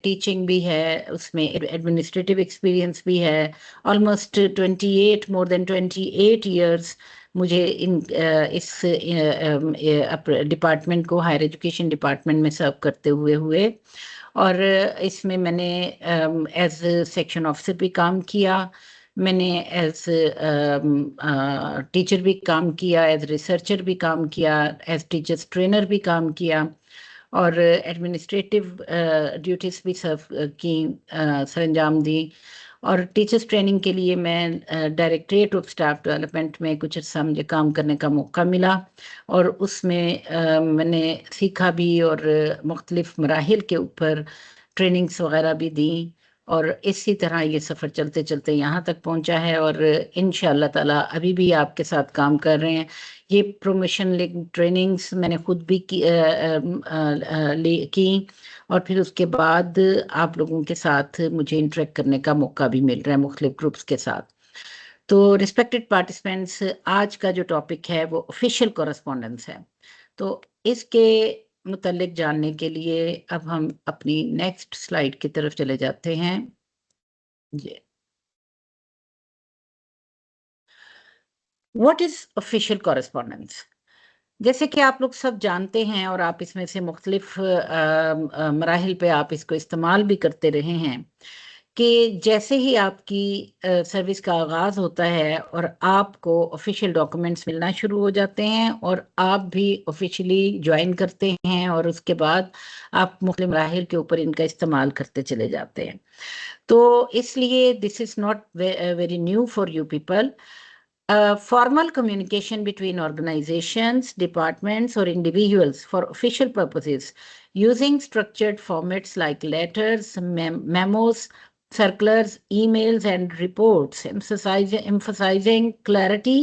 Teaching भी है, उसमें एडमिनिस्ट्रेटिव एक्सपीरियंस भी है। ऑलमोस्ट मोर देन 28 ईयर्स मुझे इस डिपार्टमेंट को, हायर एजुकेशन डिपार्टमेंट में सर्व करते हुए और इसमें मैंने एज सेक्शन ऑफिसर भी काम किया, मैंने एज टीचर भी काम किया, एज रिसर्चर भी काम किया, एज टीचर्स ट्रेनर भी काम किया और एडमिनिस्ट्रेटिव ड्यूटीज भी सर्व की, सरंजाम दी। और टीचर्स ट्रेनिंग के लिए मैं डायरेक्टरेट ऑफ स्टाफ डेवलपमेंट में कुछ अर्सा मुझे काम करने का मौका मिला और उसमें मैंने सीखा भी और मुख्तलिफ मराहिल के ऊपर ट्रेनिंग्स वगैरह भी दी और इसी तरह ये सफ़र चलते चलते यहाँ तक पहुँचा है और इंशाअल्लाह ताला अभी भी आपके साथ काम कर रहे हैं। ये प्रोमोशन लिंक ट्रेनिंग्स मैंने खुद भी की और फिर उसके बाद आप लोगों के साथ मुझे इंटरेक्ट करने का मौका भी मिल रहा है मुख्तलिफ ग्रुप्स के साथ। तो रिस्पेक्टेड पार्टिसिपेंट्स, आज का जो टॉपिक है वो ऑफिशियल कॉरेस्पॉन्डेंस है। तो इसके मुतल्लिक जानने के लिए अब हम अपनी नेक्स्ट स्लाइड की तरफ चले जाते हैं। What is official correspondence? जैसे कि आप लोग सब जानते हैं और आप इसमें से मुख्तलिफ मराहिल पे आप इसको इस्तेमाल भी करते रहे हैं कि जैसे ही आपकी सर्विस का आगाज़ होता है और आपको ऑफिशियल डॉक्यूमेंट्स मिलना शुरू हो जाते हैं और आप भी ऑफिशियली ज्वाइन करते हैं और उसके बाद आप मुख्तलिफ मराहिल के ऊपर इनका इस्तेमाल करते चले जाते हैं। तो इसलिए this is not very new for you people. Formal communication between organizations, departments, or individuals for official purposes using structured formats like letters, memos, circulars, emails, and reports, emphasizing clarity,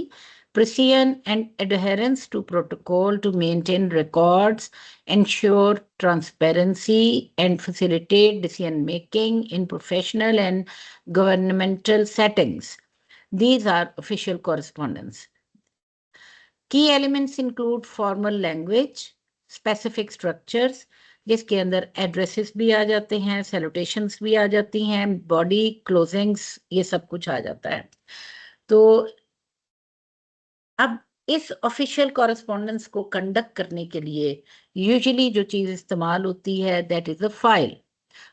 precision, and adherence to protocol to maintain records, ensure transparency, and facilitate decision making in professional and governmental settings. These are official correspondence. Key elements include formal language, specific structures, जिसके अंदर addresses भी आ जाते हैं, salutations भी आ जाती हैं, body closings, ये सब कुछ आ जाता है। तो अब इस ऑफिशियल कॉरेस्पॉन्डेंस को कंडक्ट करने के लिए यूजुअली जो चीज़ इस्तेमाल होती है दैट इज़ अ फाइल।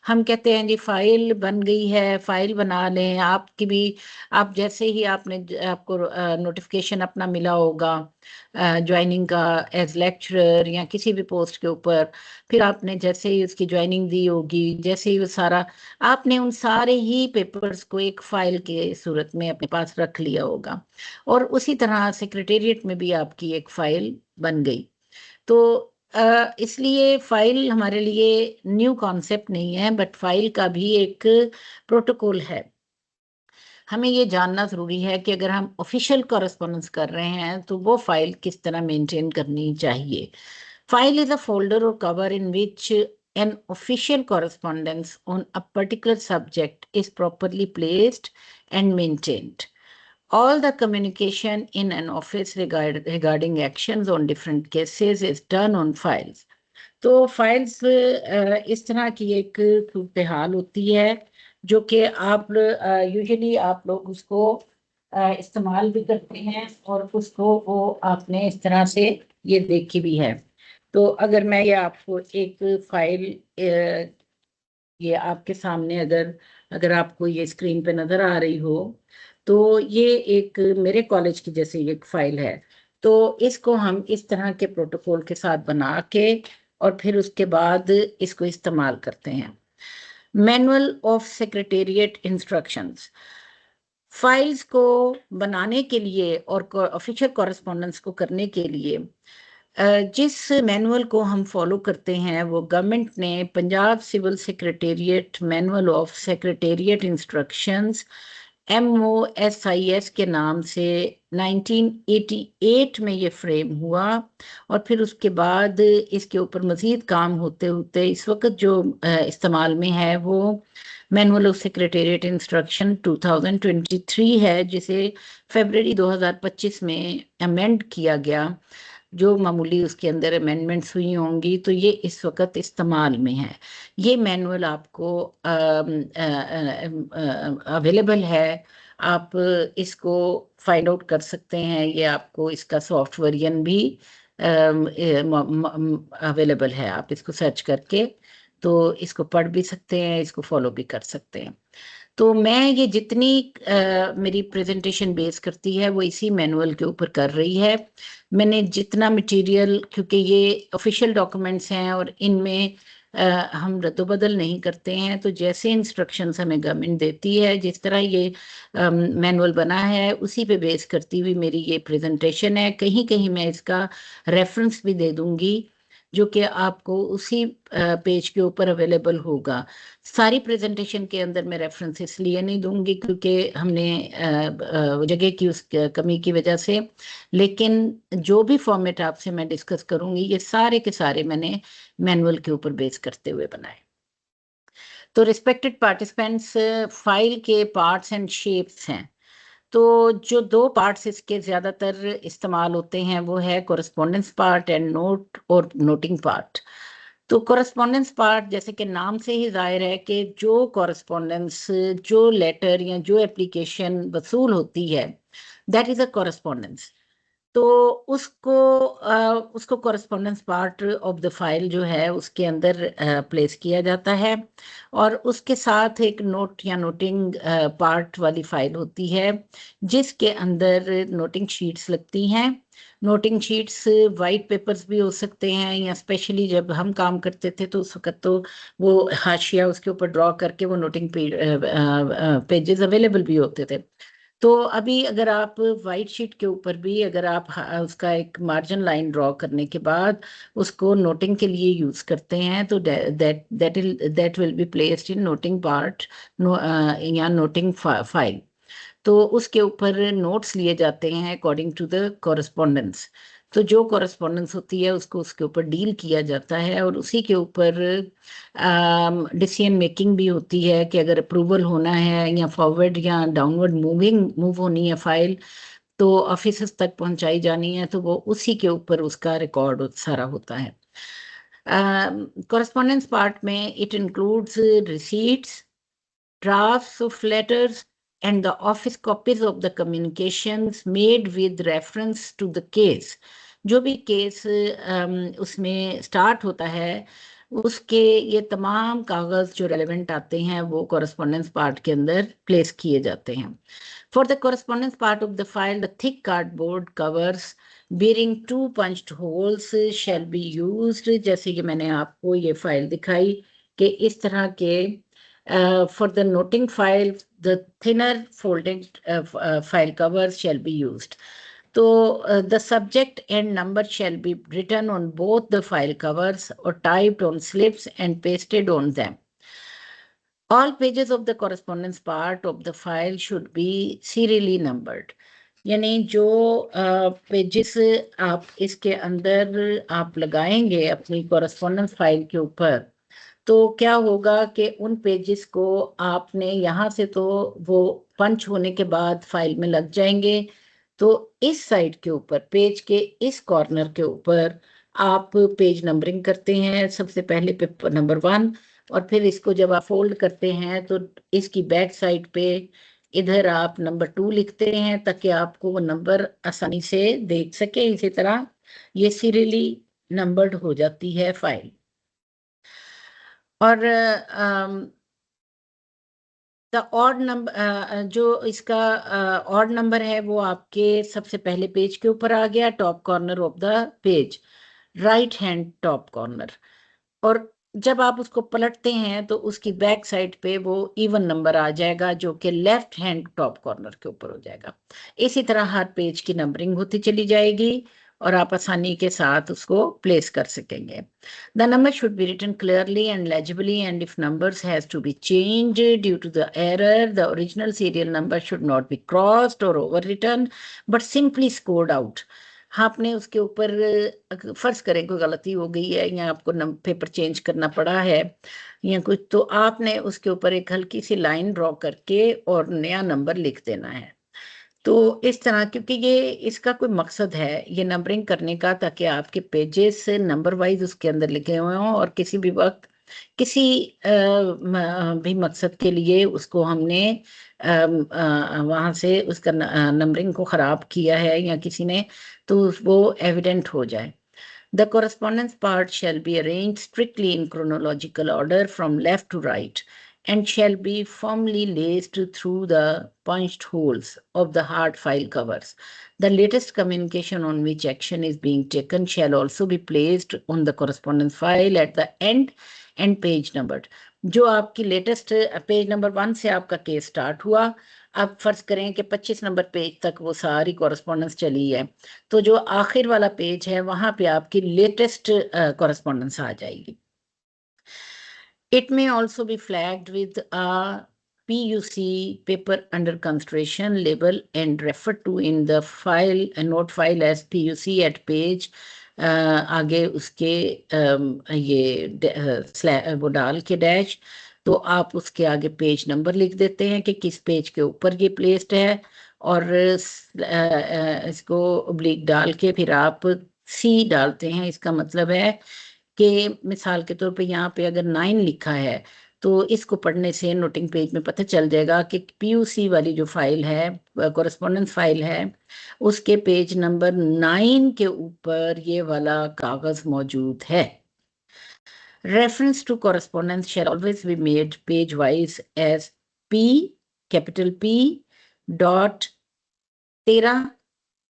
हम कहते हैं जी फाइल बन गई है, फाइल बना लें। आपकी भी, आप जैसे ही आपको नोटिफिकेशन अपना मिला होगा ज्वाइनिंग का एज लेक्चरर या किसी भी पोस्ट के ऊपर, फिर आपने जैसे ही उसकी ज्वाइनिंग दी होगी, जैसे ही वो सारा, आपने उन सारे ही पेपर्स को एक फाइल के सूरत में अपने पास रख लिया होगा और उसी तरह सेक्रेटेरिएट में भी आपकी एक फाइल बन गई। तो इसलिए फाइल हमारे लिए न्यू कॉन्सेप्ट नहीं है, बट फाइल का भी एक प्रोटोकॉल है। हमें ये जानना ज़रूरी है कि अगर हम ऑफिशियल कॉरेस्पॉन्डेंस कर रहे हैं तो वो फाइल किस तरह मेंटेन करनी चाहिए। फाइल इज़ अ फोल्डर और cover in which an official correspondence on a particular subject is properly placed and maintained. All the communication in an office regarding actions on different cases is done on files. तो files इस तरह की एक सूरत हाल होती है जो कि आप यूजुअली आप लोग उसको इस्तेमाल भी करते हैं और उसको वो आपने इस तरह से ये देखी भी है। तो अगर मैं ये आपको एक फाइल ये आपके सामने अगर आपको ये स्क्रीन पे नजर आ रही हो तो ये एक मेरे कॉलेज की जैसे एक फाइल है। तो इसको हम इस तरह के प्रोटोकॉल के साथ बना के और फिर उसके बाद इसको इस्तेमाल करते हैं। Manual of secretariat instructions. Files को बनाने के लिए और ऑफिशियल कॉरेस्पॉन्डेंस को करने के लिए जिस मैनुअल को हम फॉलो करते हैं वो गवर्नमेंट ने Punjab civil secretariat manual of secretariat instructions MOSIS के नाम से 1988 में ये फ्रेम हुआ और फिर उसके बाद इसके ऊपर मज़ीद काम होते होते इस वक्त जो इस्तेमाल में है वो मैनुअल ऑफ सेक्रेटेरिएट इंस्ट्रक्शन 2023 है, जिसे फरवरी 2025 में अमेंड किया गया। जो मामूली उसके अंदर अमेंडमेंट्स हुई होंगी, तो ये इस वक्त इस्तेमाल में है। ये मैनुअल आपको अवेलेबल है, आप इसको फाइंड आउट कर सकते हैं। ये आपको इसका सॉफ्ट वर्जन भी अवेलेबल है, आप इसको सर्च करके तो इसको पढ़ भी सकते हैं, इसको फॉलो भी कर सकते हैं। तो मैं ये जितनी मेरी प्रेजेंटेशन बेस करती है वो इसी मैनुअल के ऊपर कर रही है। मैंने जितना मटेरियल, क्योंकि ये ऑफिशियल डॉक्यूमेंट्स हैं और इनमें हम रद्दोबदल नहीं करते हैं, तो जैसे इंस्ट्रक्शंस हमें गवर्नमेंट देती है, जिस तरह ये मैनुअल बना है, उसी पे बेस करती हुई मेरी ये प्रेजेंटेशन है। कहीं कहीं मैं इसका रेफरेंस भी दे दूंगी, जो कि आपको उसी पेज के ऊपर अवेलेबल होगा। सारी प्रेजेंटेशन के अंदर मैं रेफरेंस इसलिए नहीं दूंगी क्योंकि हमने जगह की उस कमी की वजह से, लेकिन जो भी फॉर्मेट आपसे मैं डिस्कस करूंगी ये सारे के सारे मैंने मैनुअल के ऊपर बेस करते हुए बनाए। तो रिस्पेक्टेड पार्टिसिपेंट्स, फाइल के पार्ट्स एंड शेप्स हैं। तो जो दो पार्ट्स इसके ज्यादातर इस्तेमाल होते हैं वो है कोरस्पॉन्डेंस पार्ट एंड नोट और नोटिंग पार्ट। तो कोरस्पॉन्डेंस पार्ट, जैसे कि नाम से ही जाहिर है कि जो कोरस्पॉन्डेंस, जो लेटर या जो एप्लीकेशन वसूल होती है, दैट इज अ कोरस्पॉन्डेंस। तो उसको उसको correspondence part of the file जो है उसके अंदर प्लेस किया जाता है, और उसके साथ एक नोट या नोटिंग पार्ट वाली फाइल होती है जिसके अंदर नोटिंग शीट्स लगती हैं। नोटिंग शीट्स वाइट पेपर्स भी हो सकते हैं, या स्पेशली जब हम काम करते थे तो उस वक्त तो वो हाशिया उसके ऊपर ड्रॉ करके वो नोटिंग पेजेस अवेलेबल भी होते थे। तो अभी अगर आप वाइट शीट के ऊपर भी अगर आप उसका एक मार्जिन लाइन ड्रॉ करने के बाद उसको नोटिंग के लिए यूज करते हैं, तो that will be placed in noting part या नोटिंग फाइल। तो उसके ऊपर नोट्स लिए जाते हैं अकॉर्डिंग टू द कॉरेस्पॉन्डेंस। तो जो कॉरेस्पॉन्डेंस होती है उसको उसके ऊपर डील किया जाता है, और उसी के ऊपर डिसीजन मेकिंग भी होती है कि अगर अप्रूवल होना है या फॉरवर्ड या डाउनवर्ड मूव होनी है फाइल, तो ऑफिस तक पहुंचाई जानी है, तो वो उसी के ऊपर उसका रिकॉर्ड सारा होता है। कॉरेस्पॉन्डेंस पार्ट में it includes receipts, drafts of letters, and the office copies of the communications made with reference to the case। जो भी केस उसमें स्टार्ट होता है उसके ये तमाम कागज जो रेलेवेंट आते हैं वो कॉरेस्पॉन्डेंस पार्ट के अंदर प्लेस किए जाते हैं। For the correspondence part of the file, the thick cardboard covers bearing two punched holes shall be used। जैसे कि मैंने आपको ये फाइल दिखाई कि इस तरह के for the noting file, the thinner folded file covers shall be used। So the subject and number shall be written on both the file covers or typed on slips and pasted on them। All pages of the correspondence part of the file should be serially numbered। यानी जो pages आप इसके अंदर आप लगाएंगे अपनी correspondence file के ऊपर, तो क्या होगा कि उन पेजेस को आपने यहाँ से तो वो पंच होने के बाद फाइल में लग जाएंगे, तो इस साइड के ऊपर पेज के इस कॉर्नर के ऊपर आप पेज नंबरिंग करते हैं। सबसे पहले पेपर नंबर 1, और फिर इसको जब आप फोल्ड करते हैं तो इसकी बैक साइड पे इधर आप नंबर 2 लिखते हैं ताकि आपको वो नंबर आसानी से देख सके। इसी तरह ये सीरियली नंबर्ड हो जाती है फाइल। और द ऑड नंबर, जो इसका ऑड नंबर है वो आपके सबसे पहले पेज के ऊपर आ गया, top corner of the page, right hand top corner. और जब आप उसको पलटते हैं तो उसकी बैक साइड पे वो इवन नंबर आ जाएगा जो कि लेफ्ट हैंड टॉप कॉर्नर के ऊपर हो जाएगा। इसी तरह हर पेज की नंबरिंग होती चली जाएगी और आप आसानी के साथ उसको प्लेस कर सकेंगे। The number should be written clearly and legibly, and if numbers has to be changed due to the error, the original serial number should not be crossed or overwritten, but simply scored out। आपने उसके ऊपर फर्ज करें कोई गलती हो गई है या आपको पेपर चेंज करना पड़ा है या कुछ, तो आपने उसके ऊपर एक हल्की सी लाइन ड्रॉ करके और नया नंबर लिख देना है। तो इस तरह, क्योंकि ये इसका कोई मकसद है ये नंबरिंग करने का, ताकि आपके पेजेस नंबर वाइज उसके अंदर लिखे हुए हों और किसी भी वक्त किसी भी मकसद के लिए उसको हमने वहां से उसका नंबरिंग को खराब किया है या किसी ने, तो वो एविडेंट हो जाए। The correspondence part shall be arranged strictly in chronological order from left to right and shall be firmly laced through the punched holes of the hard file covers. The latest communication on which action is being taken shall also be placed on the correspondence file at the end and page numbered. जो आपकी latest page number 1 से आपका case start हुआ, अब फर्ज करें कि 25 number page तक वो सारी कॉरेस्पॉन्डेंस चली है, तो जो आखिर वाला पेज है वहां पे आपकी लेटेस्ट कॉरेस्पॉन्डेंस आ जाएगी। It may also be flagged with a PUC, paper under consideration label, and referred to in the file, a note file as PUC at page आगे उसके ये वो डाल के डैश, तो आप उसके आगे पेज नंबर लिख देते हैं कि किस पेज के ऊपर ये प्लेस्ड है, और इसको ओब्लिक डाल के फिर आप सी डालते हैं। इसका मतलब है कि मिसाल के तौर पे यहाँ पे अगर 9 लिखा है, तो इसको पढ़ने से नोटिंग पेज में पता चल जाएगा कि पीयूसी वाली जो फाइल है, कॉरेस्पॉन्डेंस फाइल है, उसके पेज नंबर 9 के ऊपर ये वाला कागज मौजूद है। Reference to correspondence shall always be made page wise as P, capital P, dot 13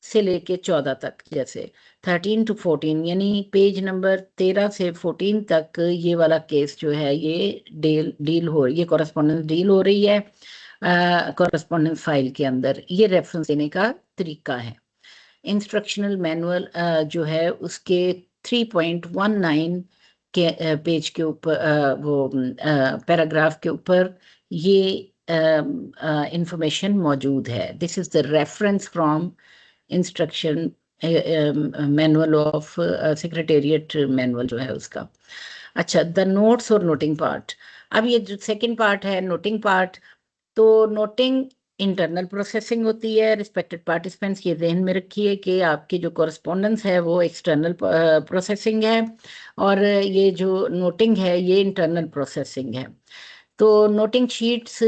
से लेके 14 तक, जैसे 13 to 14, यानी पेज नंबर 13 से 14 तक ये वाला केस जो है ये डील हो रही है, कॉरेस्पॉन्डेंस डील हो रही है कॉरेस्पॉन्डेंस फाइल के अंदर। ये रेफरेंस देने का तरीका है। इंस्ट्रक्शनल मैनुअल जो है उसके 3.19 के पेज के ऊपर वो पैराग्राफ के ऊपर ये इंफॉर्मेशन मौजूद है। This is the reference from instruction manual of secretariat manual जो है उसका। अच्छा, द नोट्स और नोटिंग पार्ट। अब ये जो सेकंड पार्ट है नोटिंग पार्ट, तो नोटिंग इंटरनल प्रोसेसिंग होती है। रिस्पेक्टेड पार्टिसिपेंट्स ये ध्यान में रखिए कि आपकी जो कॉरेस्पॉन्डेंस है वो एक्सटर्नल प्रोसेसिंग है और ये जो नोटिंग है ये इंटरनल प्रोसेसिंग है। तो नोटिंग शीट्स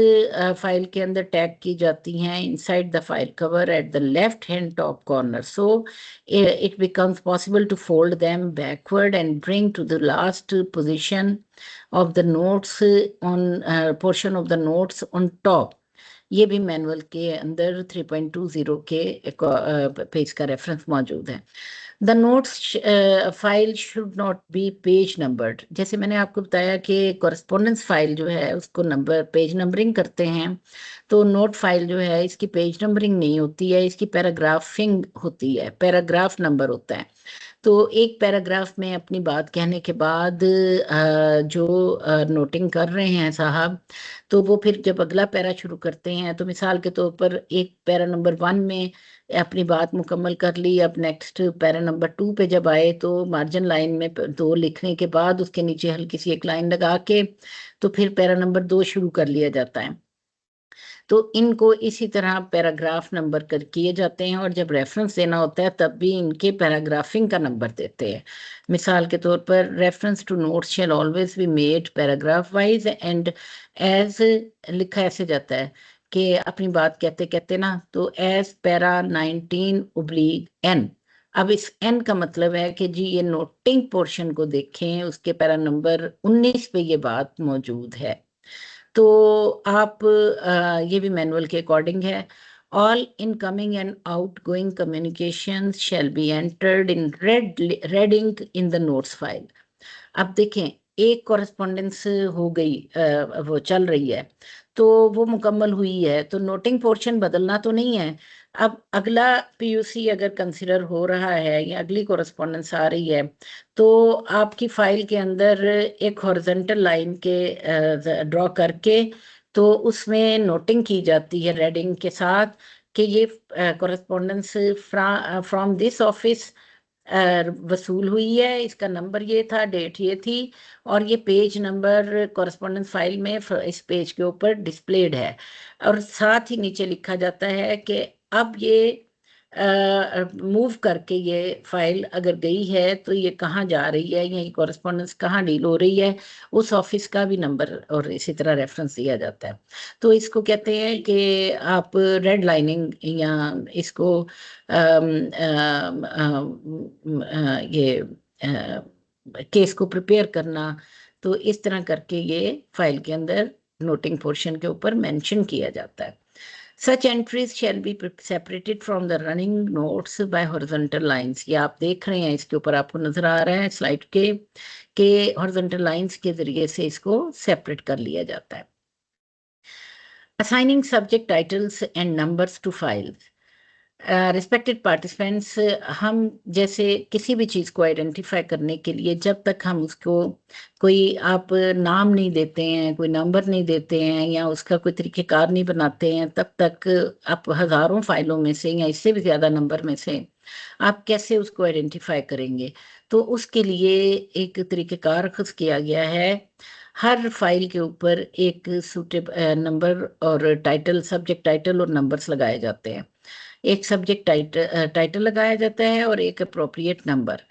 फाइल के अंदर टैग की जाती हैं inside the file cover at the left hand top corner, so it becomes possible to fold them backward and bring to the last position of the notes on portion of the notes on top। ये भी manual के अंदर 3.20 के page का reference मौजूद है। The notes file should not be page numbered. जैसे मैंने आपको बताया कि कॉरेस्पॉन्डेंस फाइल जो है उसको नंबर पेज नंबरिंग करते हैं, तो नोट फाइल जो है इसकी पेज नंबरिंग नहीं होती है, इसकी पैराग्राफिंग होती है, पैराग्राफ नंबर होता है। तो एक पैराग्राफ में अपनी बात कहने के बाद जो नोटिंग कर रहे हैं साहब, तो वो फिर जब अगला पैरा शुरू करते हैं, तो मिसाल के तौर पर एक पैरा नंबर 1 में अपनी बात मुकम्मल कर ली, अब नेक्स्ट पैरा नंबर 2 पे जब आए तो मार्जिन लाइन में 2 लिखने के बाद उसके नीचे हल्की सी एक लाइन लगा के तो फिर पैरा नंबर 2 शुरू कर लिया जाता है। तो इनको इसी तरह पैराग्राफ नंबर कर किए जाते हैं और जब रेफरेंस देना होता है तब भी इनके पैराग्राफिंग का नंबर देते हैं। मिसाल के तौर पर reference to notes shall always be made paragraph wise and as लिखा ऐसे जाता है कि अपनी बात कहते कहते ना, तो एज पैरा 19/n। अब इस n का मतलब है कि जी ये नोटिंग पोर्शन को देखें, उसके पैरा नंबर 19 पे ये बात मौजूद है। तो आप ये भी मैनुअल के अकॉर्डिंग है। All incoming and outgoing communication shall be entered in red ink in the notes file. अब देखें, एक कॉरेस्पॉन्डेंस हो गई, वो चल रही है, तो वो मुकम्मल हुई है, तो नोटिंग पोर्शन बदलना तो नहीं है। अब अगला पीयूसी अगर कंसिडर हो रहा है या अगली कॉरेस्पॉन्डेंस आ रही है, तो आपकी फाइल के अंदर एक हॉरिजॉन्टल लाइन के ड्रॉ करके तो उसमें नोटिंग की जाती है रेडिंग के साथ कि ये कॉरेस्पॉन्डेंस फ्रॉम दिस ऑफिस वसूल हुई है, इसका नंबर ये था, डेट ये थी, और ये पेज नंबर कॉरेस्पॉन्डेंस फाइल में इस पेज के ऊपर डिस्प्लेड है। और साथ ही नीचे लिखा जाता है कि अब ये मूव करके ये फाइल अगर गई है तो ये कहाँ जा रही है, या कॉरेस्पॉन्डेंस कहाँ डील हो रही है, उस ऑफिस का भी नंबर और इसी तरह रेफरेंस दिया जाता है। तो इसको कहते हैं कि आप रेड लाइनिंग, या इसको ये केस को प्रिपेयर करना। तो इस तरह करके ये फाइल के अंदर नोटिंग पोर्शन के ऊपर मेंशन किया जाता है। Such entries shall be separated from the running notes by horizontal lines। ये आप देख रहे हैं, इसके ऊपर आपको नजर आ रहा है स्लाइड के horizontal lines के जरिए से इसको सेपरेट कर लिया जाता है। Assigning subject titles and numbers to files। Respected participants, हम जैसे किसी भी चीज़ को आइडेंटिफाई करने के लिए जब तक हम उसको कोई आप नाम नहीं देते हैं, कोई नंबर नहीं देते हैं, या उसका कोई तरीक़ेकार नहीं बनाते हैं, तब तक आप हज़ारों फाइलों में से या इससे भी ज़्यादा नंबर में से आप कैसे उसको आइडेंटिफाई करेंगे। तो उसके लिए एक तरीक़ेकार ख़ुद किया गया है। हर फाइल के ऊपर एक सूटेबल नंबर और टाइटल, सब्जेक्ट टाइटल और नंबर्स लगाए जाते हैं। एक सब्जेक्ट टाइटल लगाया जाता है और एक अप्रोप्रिएट नंबर।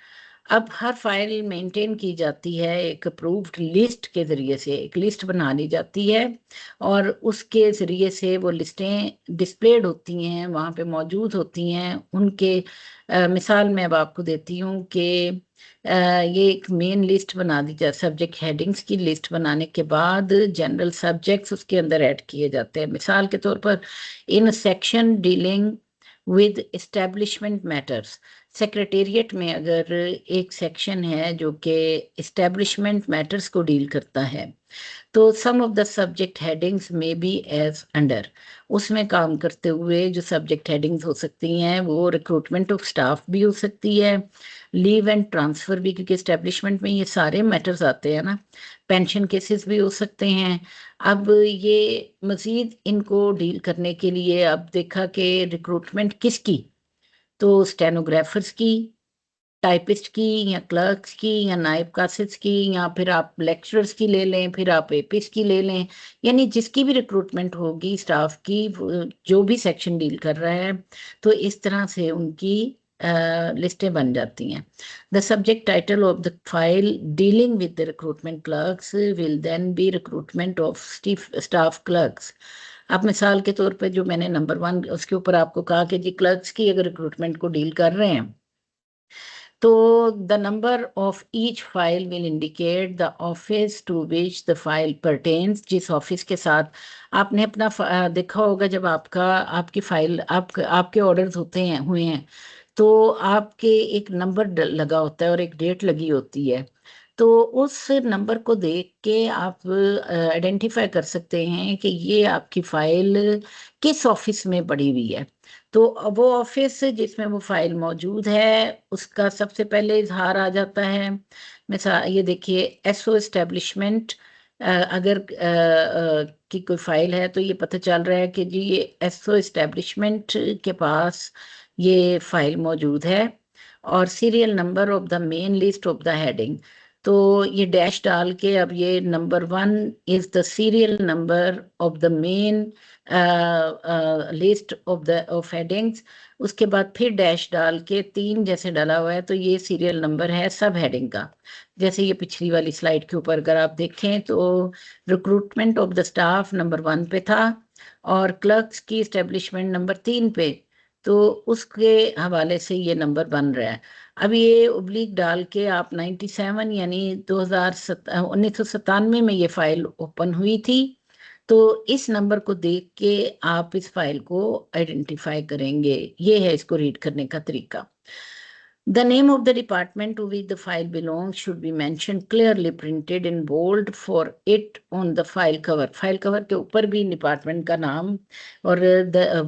अब हर फाइल मेंटेन की जाती है एक अप्रूव्ड लिस्ट के ज़रिए से, एक लिस्ट बना ली जाती है और उसके ज़रिए से वो लिस्टें डिस्प्लेड होती हैं, वहाँ पे मौजूद होती हैं। उनके मिसाल मैं अब आपको देती हूँ कि ये एक मेन लिस्ट बना दी जाए, सब्जेक्ट हेडिंग्स की लिस्ट बनाने के बाद जनरल सब्जेक्ट्स उसके अंदर ऐड किए जाते हैं। मिसाल के तौर पर in section dealing with establishment matters, secretariat में अगर एक सेक्शन है जो कि एस्टेब्लिशमेंट मैटर्स को डील करता है, तो सम ऑफ द सब्जेक्ट हेडिंग्स में बी एज अंडर, उसमें काम करते हुए जो सब्जेक्ट हेडिंग्स हो सकती हैं वो रिक्रूटमेंट ऑफ स्टाफ भी हो सकती है, लीव एंड ट्रांसफ़र भी, क्योंकि एस्टेब्लिशमेंट में ये सारे मैटर्स आते हैं ना, पेंशन केसेस भी हो सकते हैं। अब ये मज़ीद इनको डील करने के लिए अब देखा कि रिक्रूटमेंट किसकी, तो स्टेनोग्राफर्स की, टाइपिस्ट की, या क्लर्क्स की, या नायब कासिद्स की, या फिर आप लेक्चरर्स की ले लें, फिर आप एपीस की ले लें, यानी जिसकी भी रिक्रूटमेंट होगी स्टाफ की, जो भी सेक्शन डील कर रहा है, तो इस तरह से उनकी लिस्टें बन जाती हैं। The subject title of the file dealing with the recruitment clerks will then be recruitment of staff clerks. आप मिसाल के तौर पे जो मैंने नंबर 1 उसके ऊपर आपको कहा कि जी क्लर्क्स की अगर रिक्रूटमेंट को डील कर रहे हैं, तो the number of each file will indicate the office to which the file pertains. जिस ऑफिस के साथ आपने अपना देखा होगा, जब आपकी फाइल आपके ऑर्डर्स हुए हैं, तो आपके एक नंबर लगा होता है और एक डेट लगी होती है। तो उस नंबर को देख के आप आइडेंटिफाई कर सकते हैं कि ये आपकी फाइल किस ऑफिस में पड़ी हुई है। तो वो ऑफिस जिसमें वो फाइल मौजूद है उसका सबसे पहले इजहार आ जाता है। मिसाल ये देखिए, एसओ एस्टेब्लिशमेंट अगर की कोई फाइल है तो ये पता चल रहा है कि जी ये एसओ एस्टेब्लिशमेंट के पास ये फाइल मौजूद है, और serial number of the main list of the heading. तो ये डैश डाल के अब ये number 1 is the serial number of the main list of headings. उसके बाद फिर डैश डाल के 3 जैसे डाला हुआ है, तो ये सीरियल नंबर है सब हेडिंग का। जैसे ये पिछली वाली स्लाइड के ऊपर अगर आप देखें तो recruitment of the staff number 1 पे था और क्लर्क्स की एस्टेब्लिशमेंट नंबर 3 पे, तो उसके हवाले से ये नंबर बन रहा है। अब ये ओब्लिक डाल के आप 97 यानी 1997 में ये फाइल ओपन हुई थी, तो इस नंबर को देख के आप इस फाइल को आइडेंटिफाई करेंगे। ये है इसको रीड करने का तरीका। The name of the department to which the file belongs should be mentioned clearly printed in bold for it on the file cover। File cover के ऊपर भी डिपार्टमेंट का नाम और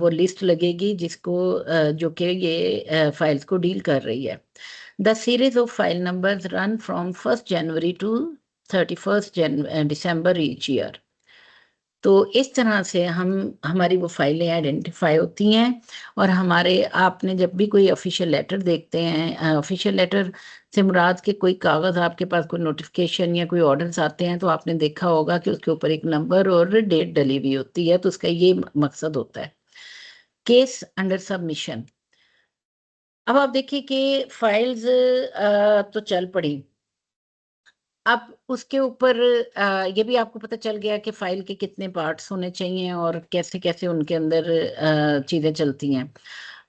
वो लिस्ट लगेगी जिसको जो कि ये फाइल्स को डील कर रही है। The series of file numbers run from 1st January to 31st December each year। तो इस तरह से हमारी वो फाइलें आइडेंटिफाई होती हैं। और हमारे आपने जब भी कोई ऑफिशियल लेटर देखते हैं, ऑफिशियल लेटर से मुराद के कोई कागज़ आपके पास कोई नोटिफिकेशन या कोई ऑर्डर्स आते हैं, तो आपने देखा होगा कि उसके ऊपर एक नंबर और डेट डली हुई होती है, तो उसका ये मकसद होता है। Case under submission. अब आप देखिए कि फाइल्स तो चल पड़ी। अब उसके ऊपर ये भी आपको पता चल गया कि फाइल के कितने पार्ट्स होने चाहिए और कैसे कैसे उनके अंदर चीजें चलती हैं।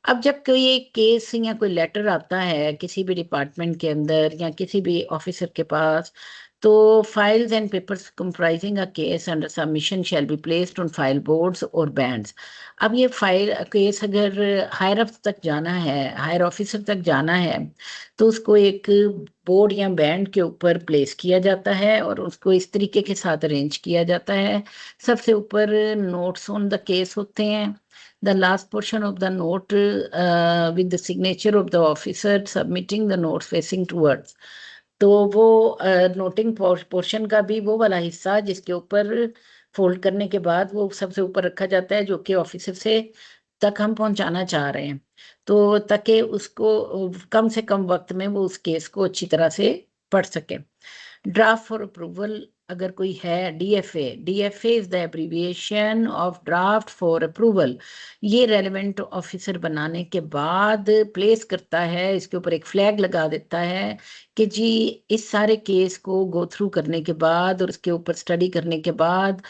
अब जब कोई एक केस या कोई लेटर आता है किसी भी डिपार्टमेंट के अंदर या किसी भी ऑफिसर के पास, तो files and papers comprising a case under submission shall be placed on file boards और बैंड्स। अब ये फाइल केस अगर हायर अप तक जाना है, हायर ऑफिसर तक जाना है, तो उसको एक बोर्ड या बैंड के ऊपर प्लेस किया जाता है और उसको इस तरीके के साथ अरेंज किया जाता है। सबसे ऊपर नोट्स ऑन द केस होते हैं। The last portion of the note with the signature of the officer submitting the notes facing towards। तो वो नोटिंग पोर्शन का भी वो वाला हिस्सा जिसके ऊपर फोल्ड करने के बाद वो सबसे ऊपर रखा जाता है, जो कि ऑफिसर से तक हम पहुंचाना चाह रहे हैं, तो ताकि उसको कम से कम वक्त में वो उस केस को अच्छी तरह से पढ़ सके। ड्राफ्ट फॉर अप्रूवल अगर कोई है, DFA, DFA is the abbreviation of draft for approval. ये रेलेवेंट ऑफिसर बनाने के बाद प्लेस करता है, इसके ऊपर एक फ्लैग लगा देता है कि जी इस सारे केस को गो थ्रू करने के बाद और उसके ऊपर स्टडी करने के बाद,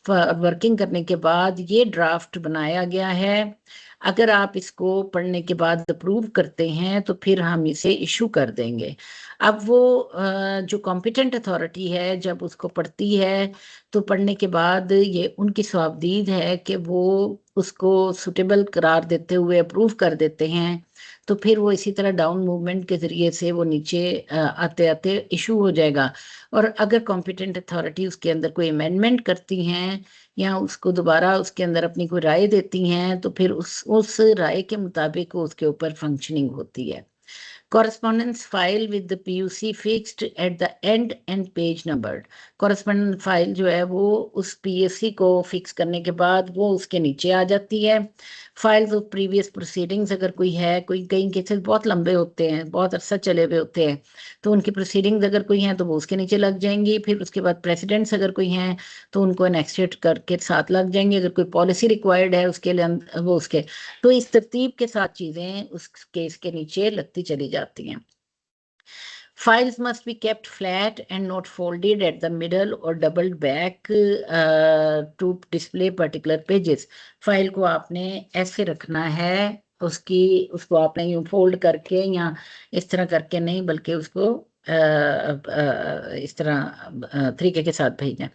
वर्किंग करने के बाद ये ड्राफ्ट बनाया गया है। अगर आप इसको पढ़ने के बाद अप्रूव करते हैं तो फिर हम इसे इशू कर देंगे। अब वो जो कॉम्पिटेंट अथॉरिटी है जब उसको पढ़ती है, तो पढ़ने के बाद ये उनकी सवाबदीद है कि वो उसको सुटेबल करार देते हुए अप्रूव कर देते हैं। तो फिर वो इसी तरह डाउन मूवमेंट के जरिए से वो नीचे आते आते इशू हो जाएगा। और अगर कॉम्पिटेंट अथॉरिटी उसके अंदर कोई अमेंडमेंट करती हैं या उसको दोबारा उसके अंदर अपनी कोई राय देती हैं, तो फिर उस राय के मुताबिक उसके ऊपर फंक्शनिंग होती है। correspondence file with the PUC fixed at the end and page numbered। correspondence file जो है वो उस PUC को फिक्स करने के बाद वो उसके नीचे आ जाती है। फाइल्स ऑफ प्रीवियस प्रोसीडिंग्स अगर कोई है, कोई कई केसेस बहुत लंबे होते हैं, बहुत अरसा चले हुए होते हैं, तो उनकी प्रोसीडिंग्स अगर कोई हैं तो वो उसके नीचे लग जाएंगी। फिर उसके बाद प्रेसिडेंट्स अगर कोई हैं तो उनको एनेक्सेट करके साथ लग जाएंगे। अगर कोई पॉलिसी रिक्वायर्ड है उसके लिए वो उसके, तो इस तरतीब के साथ चीजें उस केस के नीचे लगती चली जाती हैं। Files must be kept flat and not folded at the middle or doubled back to display particular pages। File को आपने ऐसे रखना है, उसको आपने यूं फोल्ड करके या इस तरह करके नहीं, बल्कि उसको इस तरह तरीके के साथ भेजना।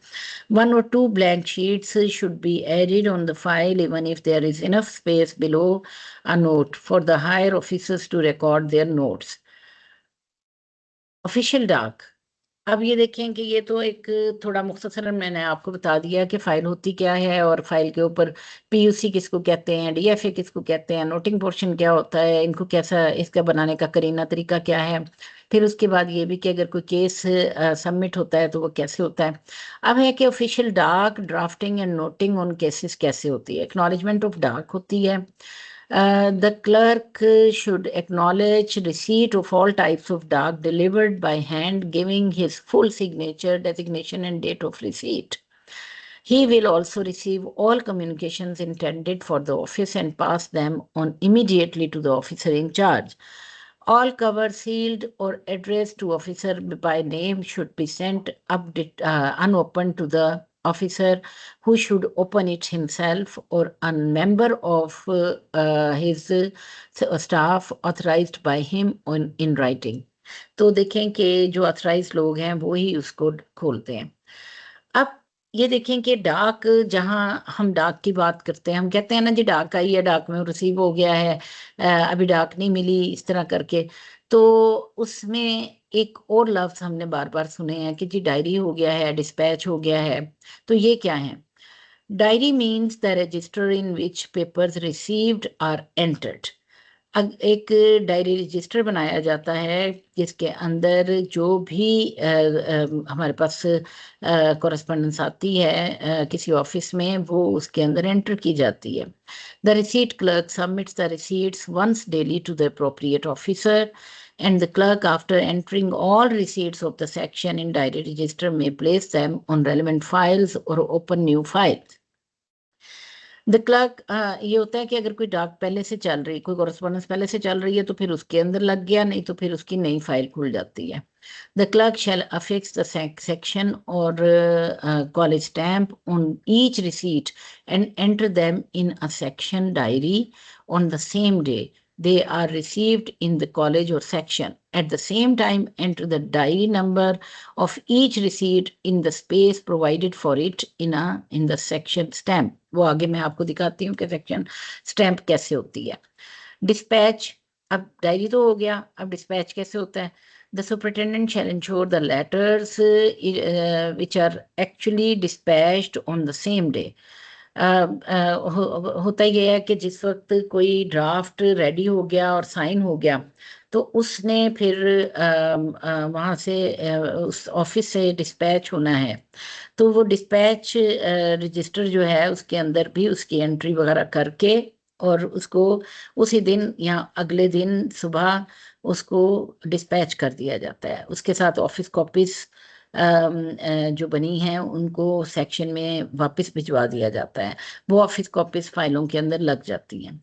One or two blank sheets should be added on the file even if there is enough space below a note for the higher officers to record their notes। Official डाक। अब ये देखें कि ये तो एक थोड़ा मुख्तसरन मैंने आपको बता दिया कि फाइल होती क्या है और फाइल के ऊपर पीयूसी किसको कहते हैं, डीएफए किसको कहते हैं, नोटिंग पोर्शन क्या होता है, इनको कैसा, इसका बनाने का करीना तरीका क्या है। फिर उसके बाद ये भी कि अगर कोई केस सबमिट होता है तो वो कैसे होता है। अब है कि ऑफिशियल डाक, drafting and noting on cases कैसे होती है। एक्नॉलेजमेंट ऑफ डाक होती है। The clerk should acknowledge receipt of all types of DAC delivered by hand, giving his full signature, designation, and date of receipt. He will also receive all communications intended for the office and pass them on immediately to the officer in charge. All cover sealed or addressed to officer by name should be sent unopened to the officer, who should open it himself or a member of his staff authorized by him in writing। तो देखें कि जो authorise लोग हैं वो ही उसको खोलते हैं। अब ये देखें कि डाक, जहां हम डाक की बात करते हैं, हम कहते हैं ना जी डाक आई है, डाक में रिसीव हो गया है, अभी डाक नहीं मिली, इस तरह करके। तो उसमें एक और लफ्ज हमने बार बार सुने हैं कि जी डायरी हो गया है, डिस्पैच हो गया है। तो ये क्या है? Diary means the register in which papers received are entered. एक डायरी रजिस्टर बनाया जाता है जिसके अंदर जो भी हमारे पास कॉरेस्पॉन्डेंस आती है किसी ऑफिस में, वो उसके अंदर एंटर की जाती है। The receipt clerk submits the receipts once daily to the appropriate officer and the clerk, after entering all receipts of the section in diary register, may place them on relevant files or open new files। The clerk, ये होता है कि अगर कोई डाक पहले से चल रही, कोई कॉरेस्पॉन्डेंस पहले से चल रही है तो फिर उसके अंदर लग गया, नहीं तो फिर उसकी नई फाइल खुल जाती है। The clerk shall affix the section और college stamp on each receipt and enter them in a section diary on the same day they are received in the college or section. At the same time, enter the diary number of each receipt in the space provided for it in the section stamp. वो आगे मैं आपको दिखाती हूँ कि section stamp कैसे होती है। डिस्पैच, अब डायरी तो हो गया, अब डिस्पैच कैसे होता है। The superintendent shall ensure the letters which are actually dispatched on the same day. होता ये है कि जिस वक्त कोई ड्राफ्ट रेडी हो गया और साइन हो गया तो उसने फिर वहाँ से उस ऑफिस से डिस्पैच होना है, तो वो डिस्पैच रजिस्टर जो है उसके अंदर भी उसकी एंट्री वगैरह करके और उसको उसी दिन या अगले दिन सुबह उसको डिस्पैच कर दिया जाता है। उसके साथ ऑफिस कॉपीज जो बनी हैं उनको सेक्शन में वापस भिजवा दिया जाता है, वो ऑफिस कॉपीज फाइलों के अंदर लग जाती हैं।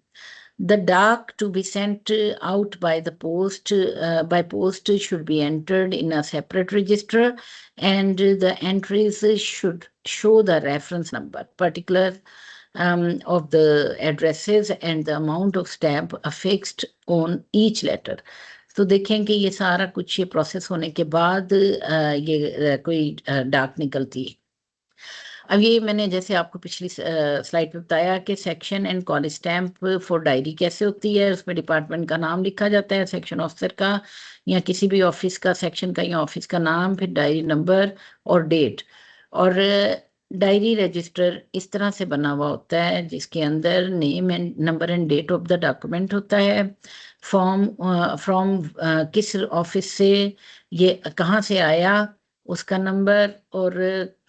The dark to be sent out by the post by post should be entered in a separate register, and the entries should show the reference number, particular of the addresses and the amount of stamp affixed on each letter. तो देखें कि ये सारा कुछ ये process होने के बाद कोई डाक निकलती है। अब ये मैंने जैसे आपको पिछली स्लाइड पे बताया कि section and college stamp for diary कैसे होती है। उसमें डिपार्टमेंट का नाम लिखा जाता है, सेक्शन ऑफिसर का या किसी भी ऑफिस का, सेक्शन का या ऑफिस का नाम, फिर डायरी नंबर और डेट। और डायरी रजिस्टर इस तरह से बना हुआ होता है जिसके अंदर name and number and date of the document होता है, फ्रॉम किस ऑफिस से ये कहाँ से आया उसका नंबर, और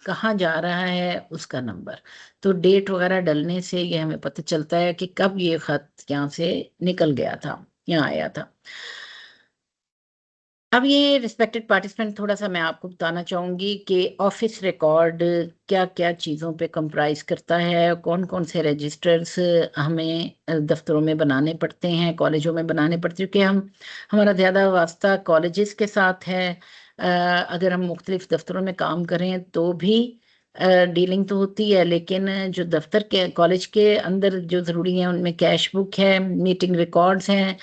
कहाँ जा रहा है उसका नंबर। तो डेट वगैरह डलने से ये हमें पता चलता है कि कब ये खत यहाँ से निकल गया था, यहाँ आया था। अब ये रिस्पेक्टेड पार्टिसिपेंट, थोड़ा सा मैं आपको बताना चाहूँगी कि ऑफिस रिकॉर्ड क्या क्या चीज़ों पे कंप्राइज करता है, कौन कौन से रजिस्टर्स हमें दफ्तरों में बनाने पड़ते हैं, कॉलेजों में बनाने पड़ते हैं, क्योंकि हमारा ज़्यादा वास्ता कॉलेजेस के साथ है। अगर हम मुख्तलिफ दफ्तरों में काम करें तो भी डीलिंग तो होती है, लेकिन जो दफ्तर के कॉलेज के अंदर जो ज़रूरी है उनमें कैश बुक है, मीटिंग रिकॉर्ड्स हैं,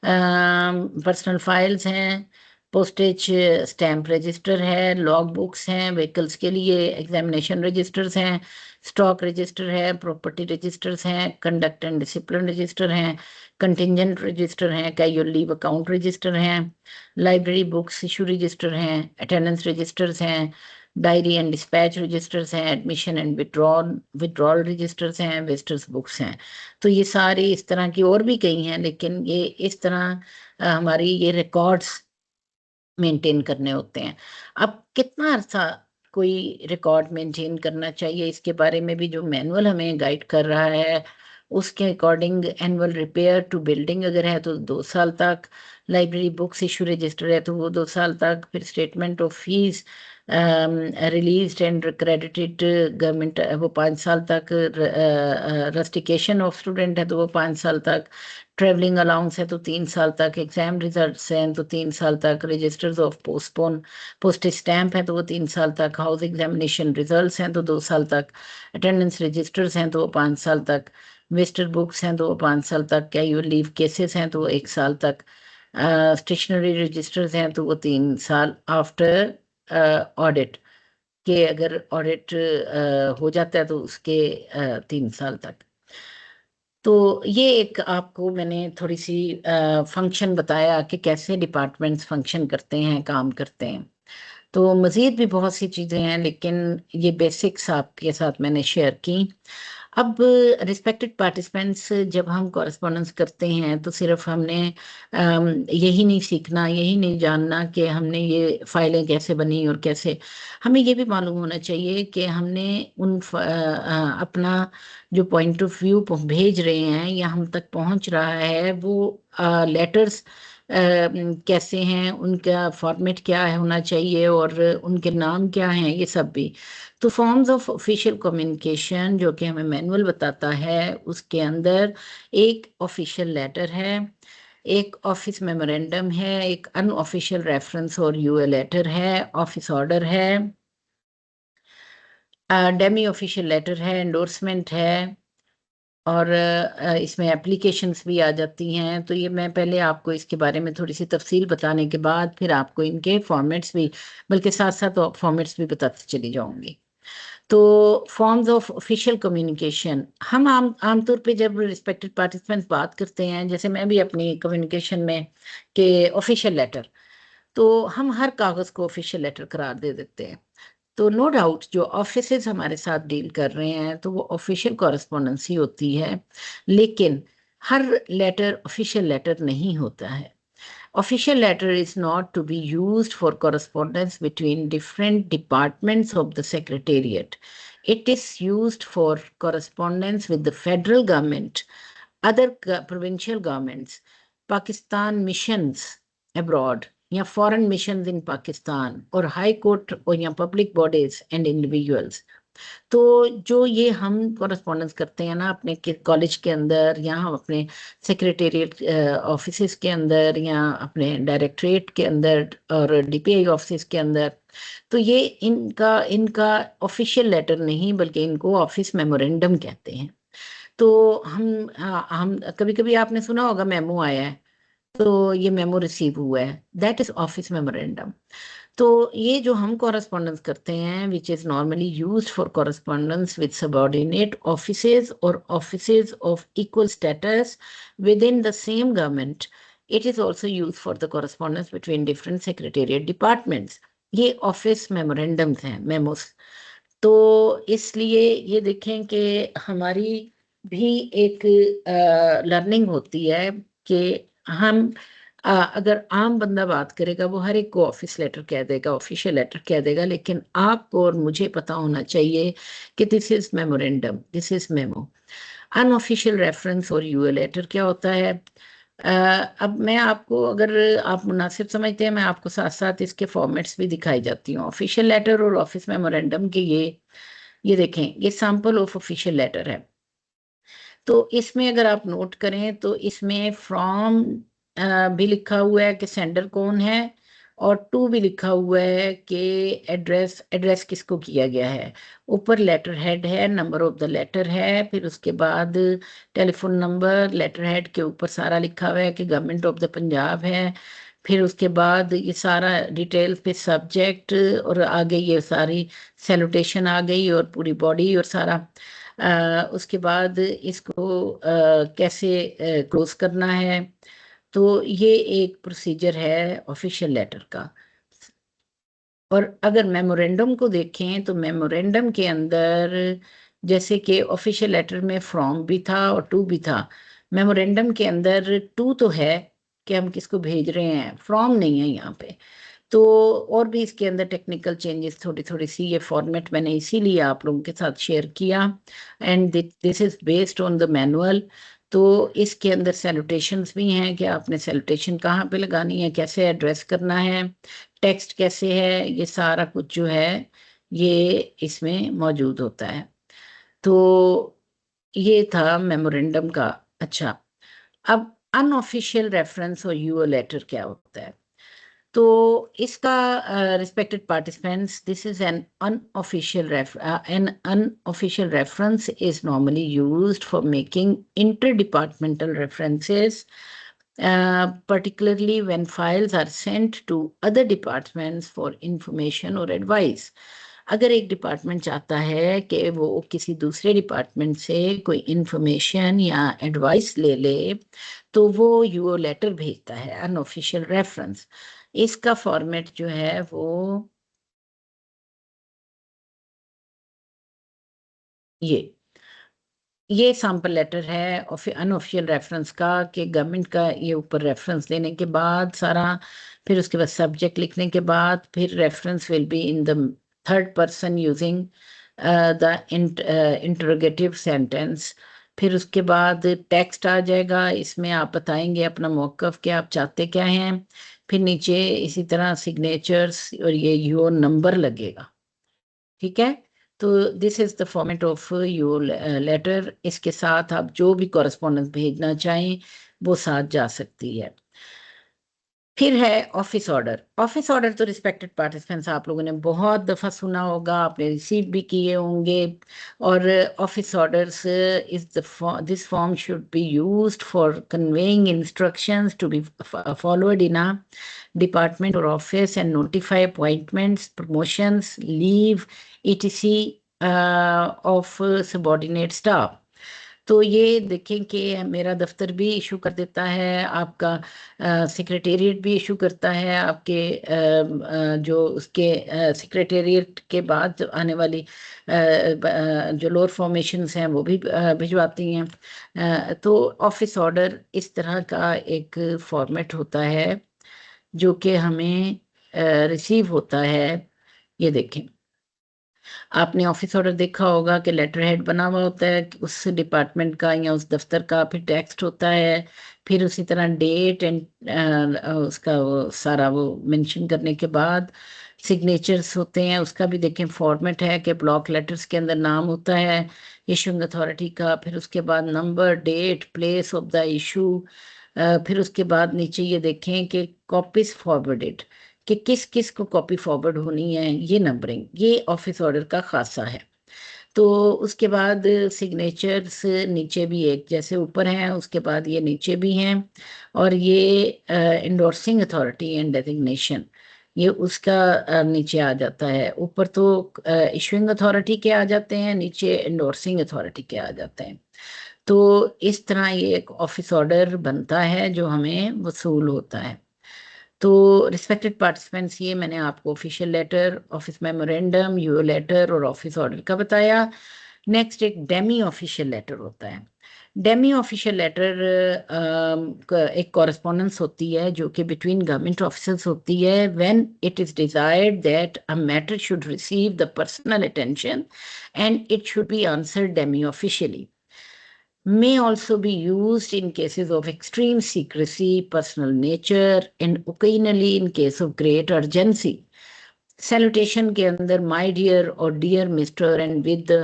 पर्सनल फाइल्स हैं, पोस्टेज स्टैम्प रजिस्टर है, लॉग बुक्स हैं, व्हीकल्स के लिए एग्जामिनेशन रजिस्टर्स हैं, स्टॉक रजिस्टर है, प्रॉपर्टी रजिस्टर्स हैं, कंडक्ट एंड डिसिप्लिन रजिस्टर हैं, कंटिजेंट रजिस्टर हैं, कैजुअल लीव अकाउंट रजिस्टर हैं, लाइब्रेरी बुक्स इशू रजिस्टर हैं, अटेंडेंस रजिस्टर्स हैं, डायरी एंड डिस्पैच रजिस्टर्स हैं, एडमिशन एंड विड्रॉल रजिस्टर्स हैं, विजिटर्स बुक्स हैं। तो ये सारी इस तरह की और भी कई हैं, लेकिन ये इस तरह हमारी ये रिकॉर्ड्स मेंटेन करने होते हैं। अब कितना अर्सा कोई रिकॉर्ड मेंटेन करना चाहिए, इसके बारे में भी जो मैनुअल हमें गाइड कर रहा है उसके according annual repair to building अगर है तो 2 साल तक, लाइब्रेरी बुक्स इशू रजिस्टर है तो वो 2 साल तक, फिर statement of fees release and credited government वो 5 साल तक, रस्टिकेशन ऑफ स्टूडेंट है तो वो 5 साल तक, ट्रेवलिंग अलाउंस है तो 3 साल तक, एग्जाम रिजल्ट्स हैं तो 3 साल तक, रजिस्टर्स ऑफ पोस्टेज स्टैम्प है तो वो 3 साल तक, हाउस एग्जामिनेशन रिजल्ट्स हैं तो 2 साल तक, अटेंडेंस रजिस्टर्स हैं तो वो 5 साल तक, विजिटर बुक्स हैं तो वो 5 साल तक, कैजुअल लीव केसेस हैं तो वो 1 साल तक, स्टेशनरी रजिस्टर्स हैं तो वो 3 साल, आफ्टर ऑडिट के अगर ऑडिट हो जाता है तो उसके 3 साल तक। तो ये एक आपको मैंने थोड़ी सी फंक्शन बताया कि कैसे डिपार्टमेंट्स फंक्शन करते हैं, काम करते हैं। तो मज़ीद भी बहुत सी चीज़ें हैं, लेकिन ये बेसिक्स आपके साथ मैंने शेयर की। अब रिस्पेक्टेड पार्टिसिपेंट्स, जब हम कॉरेस्पॉन्डेंस करते हैं तो सिर्फ हमने यही नहीं सीखना, यही नहीं जानना कि हमने ये फाइलें कैसे बनी और कैसे, हमें ये भी मालूम होना चाहिए कि हमने अपना जो पॉइंट ऑफ व्यू भेज रहे हैं या हम तक पहुंच रहा है वो लेटर्स कैसे हैं, उनका फॉर्मेट क्या है होना चाहिए और उनके नाम क्या हैं, ये सब भी। तो फॉर्म्स ऑफ ऑफिशियल कम्युनिकेशन जो कि हमें मैनुअल बताता है, उसके अंदर एक ऑफिशियल लेटर है, एक ऑफिस मेमोरेंडम है, एक अनऑफिशियल रेफरेंस और यूए लेटर है, ऑफिस ऑर्डर है, डेमी ऑफिशियल लेटर है, एंडोर्समेंट है, और इसमें एप्लीकेशंस भी आ जाती हैं। तो ये मैं पहले आपको इसके बारे में थोड़ी सी तफसील बताने के बाद फिर आपको इनके फॉर्मेट्स भी, बल्कि साथ साथ फॉर्मेट्स भी बताती चली जाऊंगी। तो फॉर्म्स ऑफ ऑफिशियल कम्युनिकेशन, हम आमतौर पे जब रिस्पेक्टेड पार्टिसिपेंट्स बात करते हैं, जैसे मैं भी अपनी कम्युनिकेशन में, कि ऑफिशियल लेटर, तो हम हर कागज़ को ऑफिशियल लेटर करार दे देते हैं। तो नो डाउट जो ऑफिसेज हमारे साथ डील कर रहे हैं तो वो ऑफिशियल कॉरेस्पॉन्डेंस ही होती है, लेकिन हर लेटर ऑफिशियल लेटर नहीं होता है। Official letter is not to be used for correspondence between different departments of the Secretariat. It is used for correspondence with the federal government, other provincial governments, Pakistan missions abroad, या foreign missions in Pakistan, और high court और या public bodies and individuals। तो जो ये हम correspondence करते हैं ना अपने कॉलेज के अंदर, या हम अपने सेक्रेटेरिएट ऑफिसेज के अंदर, या अपने डायरेक्टरेट के अंदर और डीपीआई ऑफिस के अंदर, तो ये इनका इनका ऑफिशियल लेटर नहीं बल्कि इनको ऑफिस मेमोरेंडम कहते हैं। तो हम कभी कभी आपने सुना होगा मेमो आया है, तो ये मेमो रिसीव हुआ है, दैट इज ऑफिस मेमोरेंडम। तो ये जो हम कॉरेस्पॉन्डेंस करते हैं, which is normally used for correspondence with subordinate offices और offices of equal status within the same government, it is also use for the correspondence between different secretariat departments. ये office memorandums हैं, memos. तो इसलिए ये देखें कि हमारी भी एक लर्निंग होती है कि हम अगर आम बंदा बात करेगा वो हर एक को ऑफिस लेटर कह देगा, ऑफिशियल लेटर कह देगा, लेकिन आपको और मुझे पता होना चाहिए कि this is memorandum, this is memo. Unofficial reference और यूए लेटर क्या होता है? अ, अब मैं आपको, अगर आप मुनासिब समझते हैं, मैं आपको साथ साथ इसके फॉर्मेट्स भी दिखाई जाती हूँ ऑफिशियल लेटर और ऑफिस मेमोरेंडम के। ये देखें, ये सैंपल ऑफ ऑफिशियल लेटर है। तो इसमें अगर आप नोट करें तो इसमें फ्रॉम भी लिखा हुआ है कि सेंडर कौन है, और टू भी लिखा हुआ है कि एड्रेस एड्रेस किसको किया गया है। ऊपर लेटर हेड है, नंबर ऑफ द लेटर है, फिर उसके बाद टेलीफोन नंबर, लेटर हेड के ऊपर सारा लिखा हुआ है कि गवर्नमेंट ऑफ द पंजाब है। फिर उसके बाद ये सारा डिटेल पे सब्जेक्ट, और आगे ये सारी सैल्यूटेशन आ गई और पूरी बॉडी और सारा। उसके बाद इसको कैसे क्लोज करना है। तो ये एक प्रोसीजर है ऑफिशियल लेटर का। और अगर मेमोरेंडम को देखें तो मेमोरेंडम के अंदर, जैसे कि ऑफिशियल लेटर में फ्रॉम भी था और टू भी था, मेमोरेंडम के अंदर टू तो है कि हम किसको भेज रहे हैं, फ्रॉम नहीं है यहाँ पे। तो और भी इसके अंदर टेक्निकल चेंजेस थोड़ी थोड़ी सी, ये फॉर्मेट मैंने इसीलिए आप लोगों के साथ शेयर किया, and this is based on the manual. तो इसके अंदर सैल्यूटेशंस भी हैं कि आपने सैल्यूटेशन कहाँ पे लगानी है, कैसे एड्रेस करना है, टेक्स्ट कैसे है, ये सारा कुछ जो है ये इसमें मौजूद होता है। तो ये था मेमोरेंडम का। अच्छा, अब अनऑफिशियल रेफरेंस और यूओ लेटर क्या होता है? तो इसका respected participants, this is an unofficial reference is normally used for making interdepartmental references, particularly when files are sent to other departments for information or advice। अगर एक डिपार्टमेंट चाहता है कि वो किसी दूसरे डिपार्टमेंट से कोई इंफॉर्मेशन या एडवाइस ले ले, तो वो यूओ लेटर भेजता है, अनऑफिशियल रेफरेंस। इसका फॉर्मेट जो है वो ये सैंपल लेटर है अनऑफिशियल रेफरेंस का, कि गवर्नमेंट का ये ऊपर रेफरेंस देने के बाद सारा, फिर उसके बाद सब्जेक्ट लिखने के बाद फिर reference will be in the third person using the interrogative sentence, फिर उसके बाद टेक्स्ट आ जाएगा, इसमें आप बताएंगे अपना मौकफ कि आप चाहते क्या हैं। फिर नीचे इसी तरह सिग्नेचर्स और ये योर नंबर लगेगा, ठीक है। तो this is the format of your letter. इसके साथ आप जो भी कॉरेस्पॉन्डेंस भेजना चाहें वो साथ जा सकती है। फिर है ऑफिस ऑर्डर। ऑफिस ऑर्डर तो रिस्पेक्टेड पार्टिसिपेंट्स आप लोगों ने बहुत दफ़ा सुना होगा, आपने रिसीव भी किए होंगे। और office orders is this form should be used for conveying instructions to be followed in a department or office and notify appointments, promotions, leave, etc. Of subordinate staff. तो ये देखें कि मेरा दफ्तर भी इशू कर देता है, आपका सेक्रेटेरिएट भी इशू करता है, आपके जो उसके सेक्रेटेरिएट के बाद आने वाली जो लोअर फॉर्मेशंस हैं वो भी भिजवाती हैं। तो ऑफिस ऑर्डर इस तरह का एक फॉर्मेट होता है जो कि हमें रिसीव होता है। ये देखें, आपने ऑफिस ऑर्डर देखा होगा कि लेटर हेड बना हुआ होता है कि उस डिपार्टमेंट का या उस दफ्तर का, फिर टेक्स्ट होता है, फिर उसी तरह डेट एंड उसका वो सारा वो मेंशन करने के बाद सिग्नेचर्स होते हैं। उसका भी देखें फॉर्मेट है कि ब्लॉक लेटर्स के अंदर नाम होता है इशूइंग अथॉरिटी का, फिर उसके बाद number, date, place of the issue, फिर उसके बाद नीचे ये देखें कि कॉपीज फॉरवर्डेड, कि किस किस को कॉपी फॉरवर्ड होनी है, ये नंबरिंग, ये ऑफिस ऑर्डर का खासा है। तो उसके बाद सिग्नेचर्स नीचे भी एक जैसे ऊपर हैं, उसके बाद ये नीचे भी हैं। और ये इंडोर्सिंग अथॉरिटी एंड डेजिग्नेशन, ये उसका नीचे आ जाता है। ऊपर तो इशूइंग अथॉरिटी के आ जाते हैं, नीचे इंडोर्सिंग अथॉरिटी के आ जाते हैं। तो इस तरह ये एक ऑफिस ऑर्डर बनता है जो हमें वसूल होता है। तो रिस्पेक्टेड पार्टिसिपेंट्स, ये मैंने आपको official letter, office memorandum, UO letter और ऑफिस ऑर्डर का बताया। नेक्स्ट एक डेमी ऑफिशियल लेटर होता है। डेमी ऑफिशियल लेटर एक कॉरेस्पॉन्डेंस होती है जो कि बिटवीन गवर्नमेंट ऑफिसर्स होती है when it is desired that a matter should receive the personal attention and it should be answered demi officially, may also be used in cases of extreme secrecy, personal nature, and occasionally in case of great urgency. Salutation के अंदर my dear और dear Mr. and with the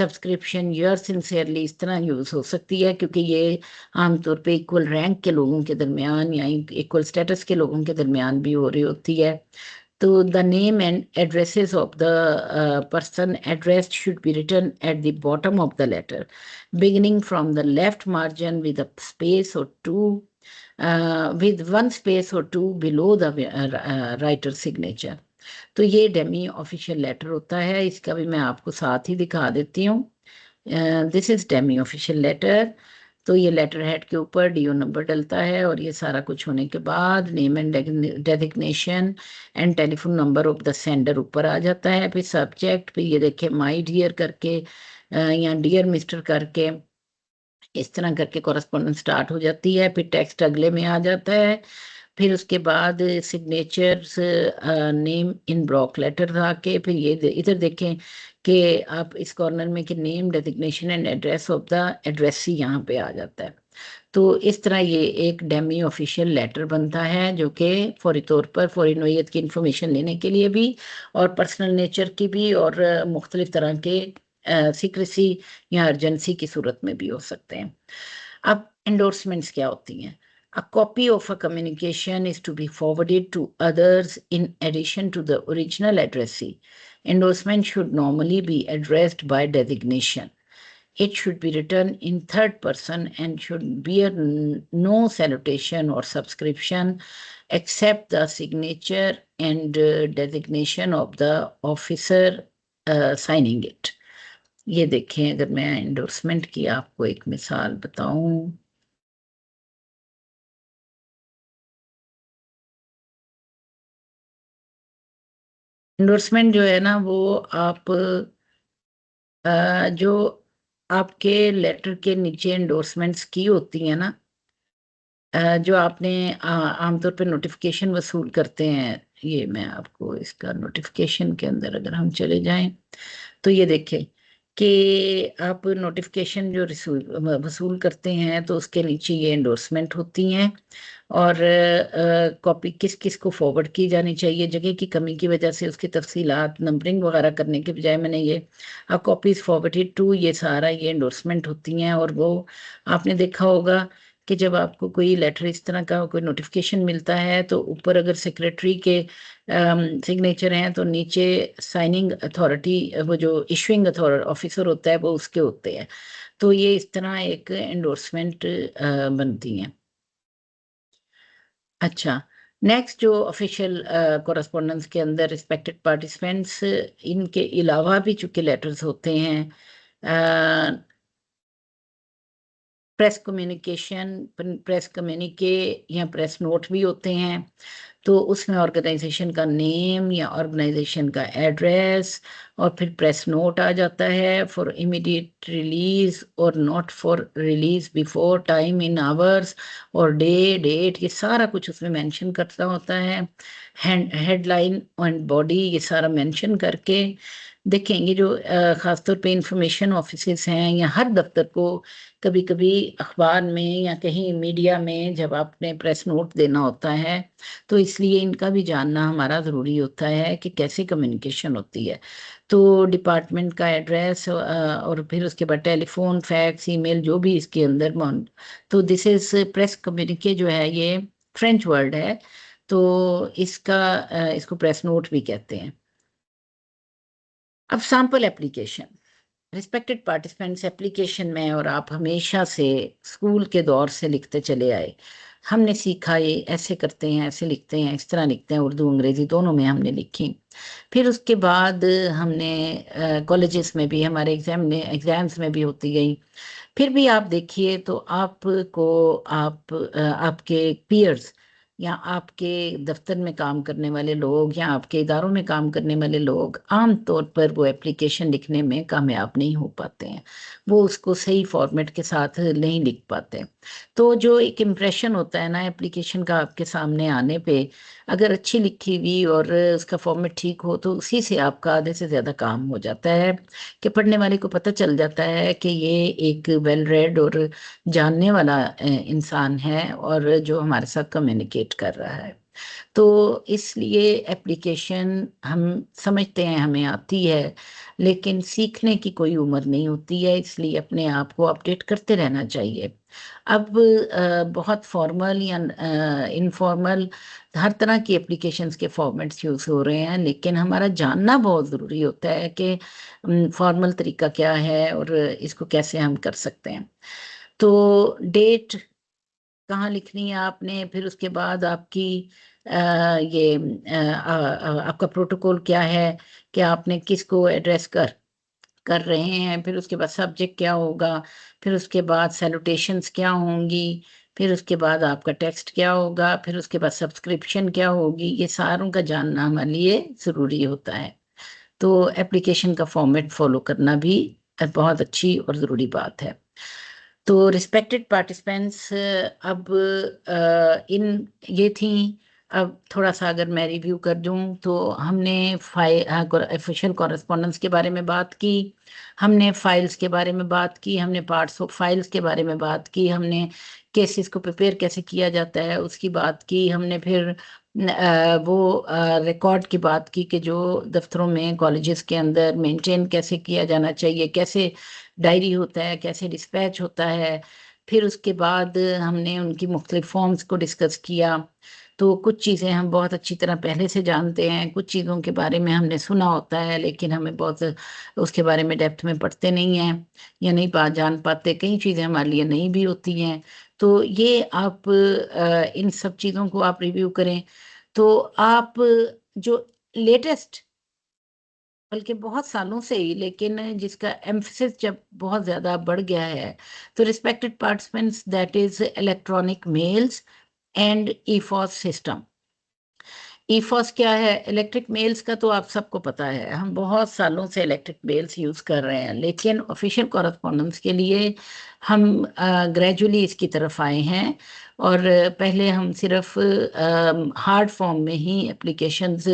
subscription yours sincerely इस तरह use हो सकती है, क्योंकि ये आमतौर पे इक्वल रैंक के लोगों के दरमियान या इक्वल स्टेटस के लोगों के दरमियान भी हो रही होती है। तो the name and addresses of the person addressed should be written at the bottom of the letter, beginning from the left margin with a space or two, with one space or two below the writer's signature. तो ये Demi official letter होता है, इसका भी मैं आपको साथ ही दिखा देती हूँ। This is demi official letter. तो ये लेटर हेड के ऊपर डीओ नंबर डलता है और ये सारा कुछ होने के बाद name and designation and telephone number of the sender ऊपर आ जाता है। फिर सब्जेक्ट, फिर ये देखे माय डियर करके या डियर मिस्टर करके इस तरह करके कॉरेस्पॉन्डेंस स्टार्ट हो जाती है। फिर टेक्स्ट अगले में आ जाता है। फिर उसके बाद signatures, name in block letter था के, फिर ये इधर देखें कि आप इस कॉर्नर में कि name, designation and address of the addressee यहाँ पे आ जाता है। तो इस तरह ये एक डेमी ऑफिशियल लेटर बनता है जो कि फौरी तौर पर फौरी नोयत की इंफॉर्मेशन लेने के लिए भी और पर्सनल नेचर की भी और मुख्तलिफ तरह के सीक्रेसी या अर्जेंसी की सूरत में भी हो सकते हैं। अब एंडोर्समेंट्स क्या होती हैं? A copy of a communication is to be forwarded to others in addition to the original addressee. Endorsement should normally be addressed by designation. It should be written in third person and should bear no salutation or subscription except the signature and designation of the officer signing it. ये देखें, अगर मैं endorsement की आपको एक मिसाल बताऊं, endorsement जो है ना वो आप जो आपके लेटर के नीचे एंडोर्समेंट्स की होती हैं ना, जो आपने आमतौर पे नोटिफिकेशन वसूल करते हैं। ये मैं आपको इसका नोटिफिकेशन के अंदर अगर हम चले जाएं तो ये देखें कि आप नोटिफिकेशन जो वसूल करते हैं तो उसके नीचे ये एंडोर्समेंट होती हैं, और कॉपी किस किस को फॉरवर्ड की जानी चाहिए। जगह की कमी की वजह से उसकी तफसीलात नंबरिंग वगैरह करने के बजाय मैंने ये कॉपीज फॉरवर्डेड टू, ये सारा ये एंडोर्समेंट होती हैं। और वो आपने देखा होगा कि जब आपको कोई लेटर इस तरह का कोई नोटिफिकेशन मिलता है तो ऊपर अगर सेक्रेटरी के सिग्नेचर हैं तो नीचे साइनिंग अथॉरिटी, वो जो इशूइंग ऑफिसर होता है वो उसके होते हैं। तो ये इस तरह एक एंडोर्समेंट बनती हैं। अच्छा, नेक्स्ट जो ऑफिशियल कॉरेस्पॉन्डेंस के अंदर रिस्पेक्टेड पार्टिसिपेंट्स, इनके अलावा भी चूंकि लेटर्स होते हैं, प्रेस कम्युनिकेशन, प्रेस कम्युनिके या प्रेस नोट भी होते हैं। तो उसमें ऑर्गेनाइजेशन का नेम या ऑर्गेनाइजेशन का एड्रेस, और फिर प्रेस नोट आ जाता है फॉर इमीडिएट रिलीज और not for release before time in hours, और डे डेट ये सारा कुछ उसमें मेंशन करता होता है। हेडलाइन एंड बॉडी ये सारा मेंशन करके देखेंगे। जो खासतौर पे इंफॉर्मेशन ऑफिसेस हैं या हर दफ्तर को कभी कभी अखबार में या कहीं मीडिया में जब आपने प्रेस नोट देना होता है, तो इसलिए इनका भी जानना हमारा ज़रूरी होता है कि कैसे कम्युनिकेशन होती है। तो डिपार्टमेंट का एड्रेस, और फिर उसके बाद टेलीफोन, फैक्स, ईमेल जो भी इसके अंदर तो दिस इज प्रेस कम्युनिके जो है ये फ्रेंच वर्ड है, तो इसको प्रेस नोट भी कहते हैं। अब sample application, respected participants application में, और आप हमेशा से स्कूल के दौर से लिखते चले आए, हमने सीखा ये ऐसे करते हैं, ऐसे लिखते हैं, इस तरह लिखते हैं, उर्दू अंग्रेजी दोनों में हमने लिखी। फिर उसके बाद हमने कॉलेजेस में भी हमारे एग्जाम्स में भी होती गई। फिर भी आप देखिए तो आपके पीयर्स या आपके दफ्तर में काम करने वाले लोग या आपके इदारों में काम करने वाले लोग आम तौर पर वो एप्लीकेशन लिखने में कामयाब नहीं हो पाते हैं, वो उसको सही फॉर्मेट के साथ नहीं लिख पाते। तो जो एक इम्प्रेशन होता है ना एप्लीकेशन का आपके सामने आने पे, अगर अच्छी लिखी हुई और उसका फॉर्मेट ठीक हो तो उसी से आपका आधे से ज़्यादा काम हो जाता है, कि पढ़ने वाले को पता चल जाता है कि ये एक वेल रेड और जानने वाला इंसान है और जो हमारे साथ कम्युनिकेट कर रहा है। तो इसलिए एप्लीकेशन हम समझते हैं हमें आती है, लेकिन सीखने की कोई उम्र नहीं होती है, इसलिए अपने आप को अपडेट करते रहना चाहिए। अब बहुत फॉर्मल या इनफॉर्मल हर तरह की एप्लीकेशंस के फॉर्मेट्स यूज हो रहे हैं, लेकिन हमारा जानना बहुत ज़रूरी होता है कि फॉर्मल तरीका क्या है और इसको कैसे हम कर सकते हैं। तो डेट कहाँ लिखनी है आपने, फिर उसके बाद आपकी ये आपका प्रोटोकॉल क्या है कि आपने किसको एड्रेस कर रहे हैं, फिर उसके बाद सब्जेक्ट क्या होगा, फिर उसके बाद सैल्यूटेशंस क्या होंगी, फिर उसके बाद आपका टेक्स्ट क्या होगा, फिर उसके बाद सब्सक्रिप्शन क्या होगी, ये सारों का जानना हमारे लिए ज़रूरी होता है। तो एप्लीकेशन का फॉर्मेट फॉलो करना भी बहुत अच्छी और ज़रूरी बात है। तो रिस्पेक्टेड पार्टिसिपेंट्स, अब इन ये थी। अब थोड़ा सा अगर मैं रिव्यू कर दूं तो हमने ऑफिशियल कॉरेस्पॉन्डेंस के बारे में बात की, हमने फाइल्स के बारे में बात की, हमने पार्ट्स ऑफ फाइल्स के बारे में बात की, हमने केसेस को प्रिपेयर कैसे किया जाता है उसकी बात की, हमने फिर वो रिकॉर्ड की बात की कि जो दफ्तरों में कॉलेजेस के अंदर मेंटेन कैसे किया जाना चाहिए, कैसे डायरी होता है, कैसे डिस्पैच होता है। फिर उसके बाद हमने उनकी मुख्तलिफ फॉर्म्स को डिस्कस किया। तो कुछ चीज़ें हम बहुत अच्छी तरह पहले से जानते हैं, कुछ चीज़ों के बारे में हमने सुना होता है लेकिन हमें बहुत उसके बारे में डेप्थ में पढ़ते नहीं हैं या नहीं जान पाते, कई चीज़ें हमारे लिए नहीं भी होती हैं। तो ये आप इन सब चीज़ों को आप रिव्यू करें तो आप जो लेटेस्ट, बल्कि बहुत सालों से ही, लेकिन जिसका एम्फसिस जब बहुत ज्यादा बढ़ गया है, तो respected participants that is electronic mails and EFOS system. EFOS क्या है? इलेक्ट्रिक मेल्स का तो आप सबको पता है, हम बहुत सालों से इलेक्ट्रिक मेल्स यूज कर रहे हैं, लेकिन ऑफिशियल कॉरेस्पॉन्डेंस के लिए हम ग्रेजुअली इसकी तरफ आए हैं। और पहले हम सिर्फ हार्ड फॉर्म में ही एप्लीकेशंस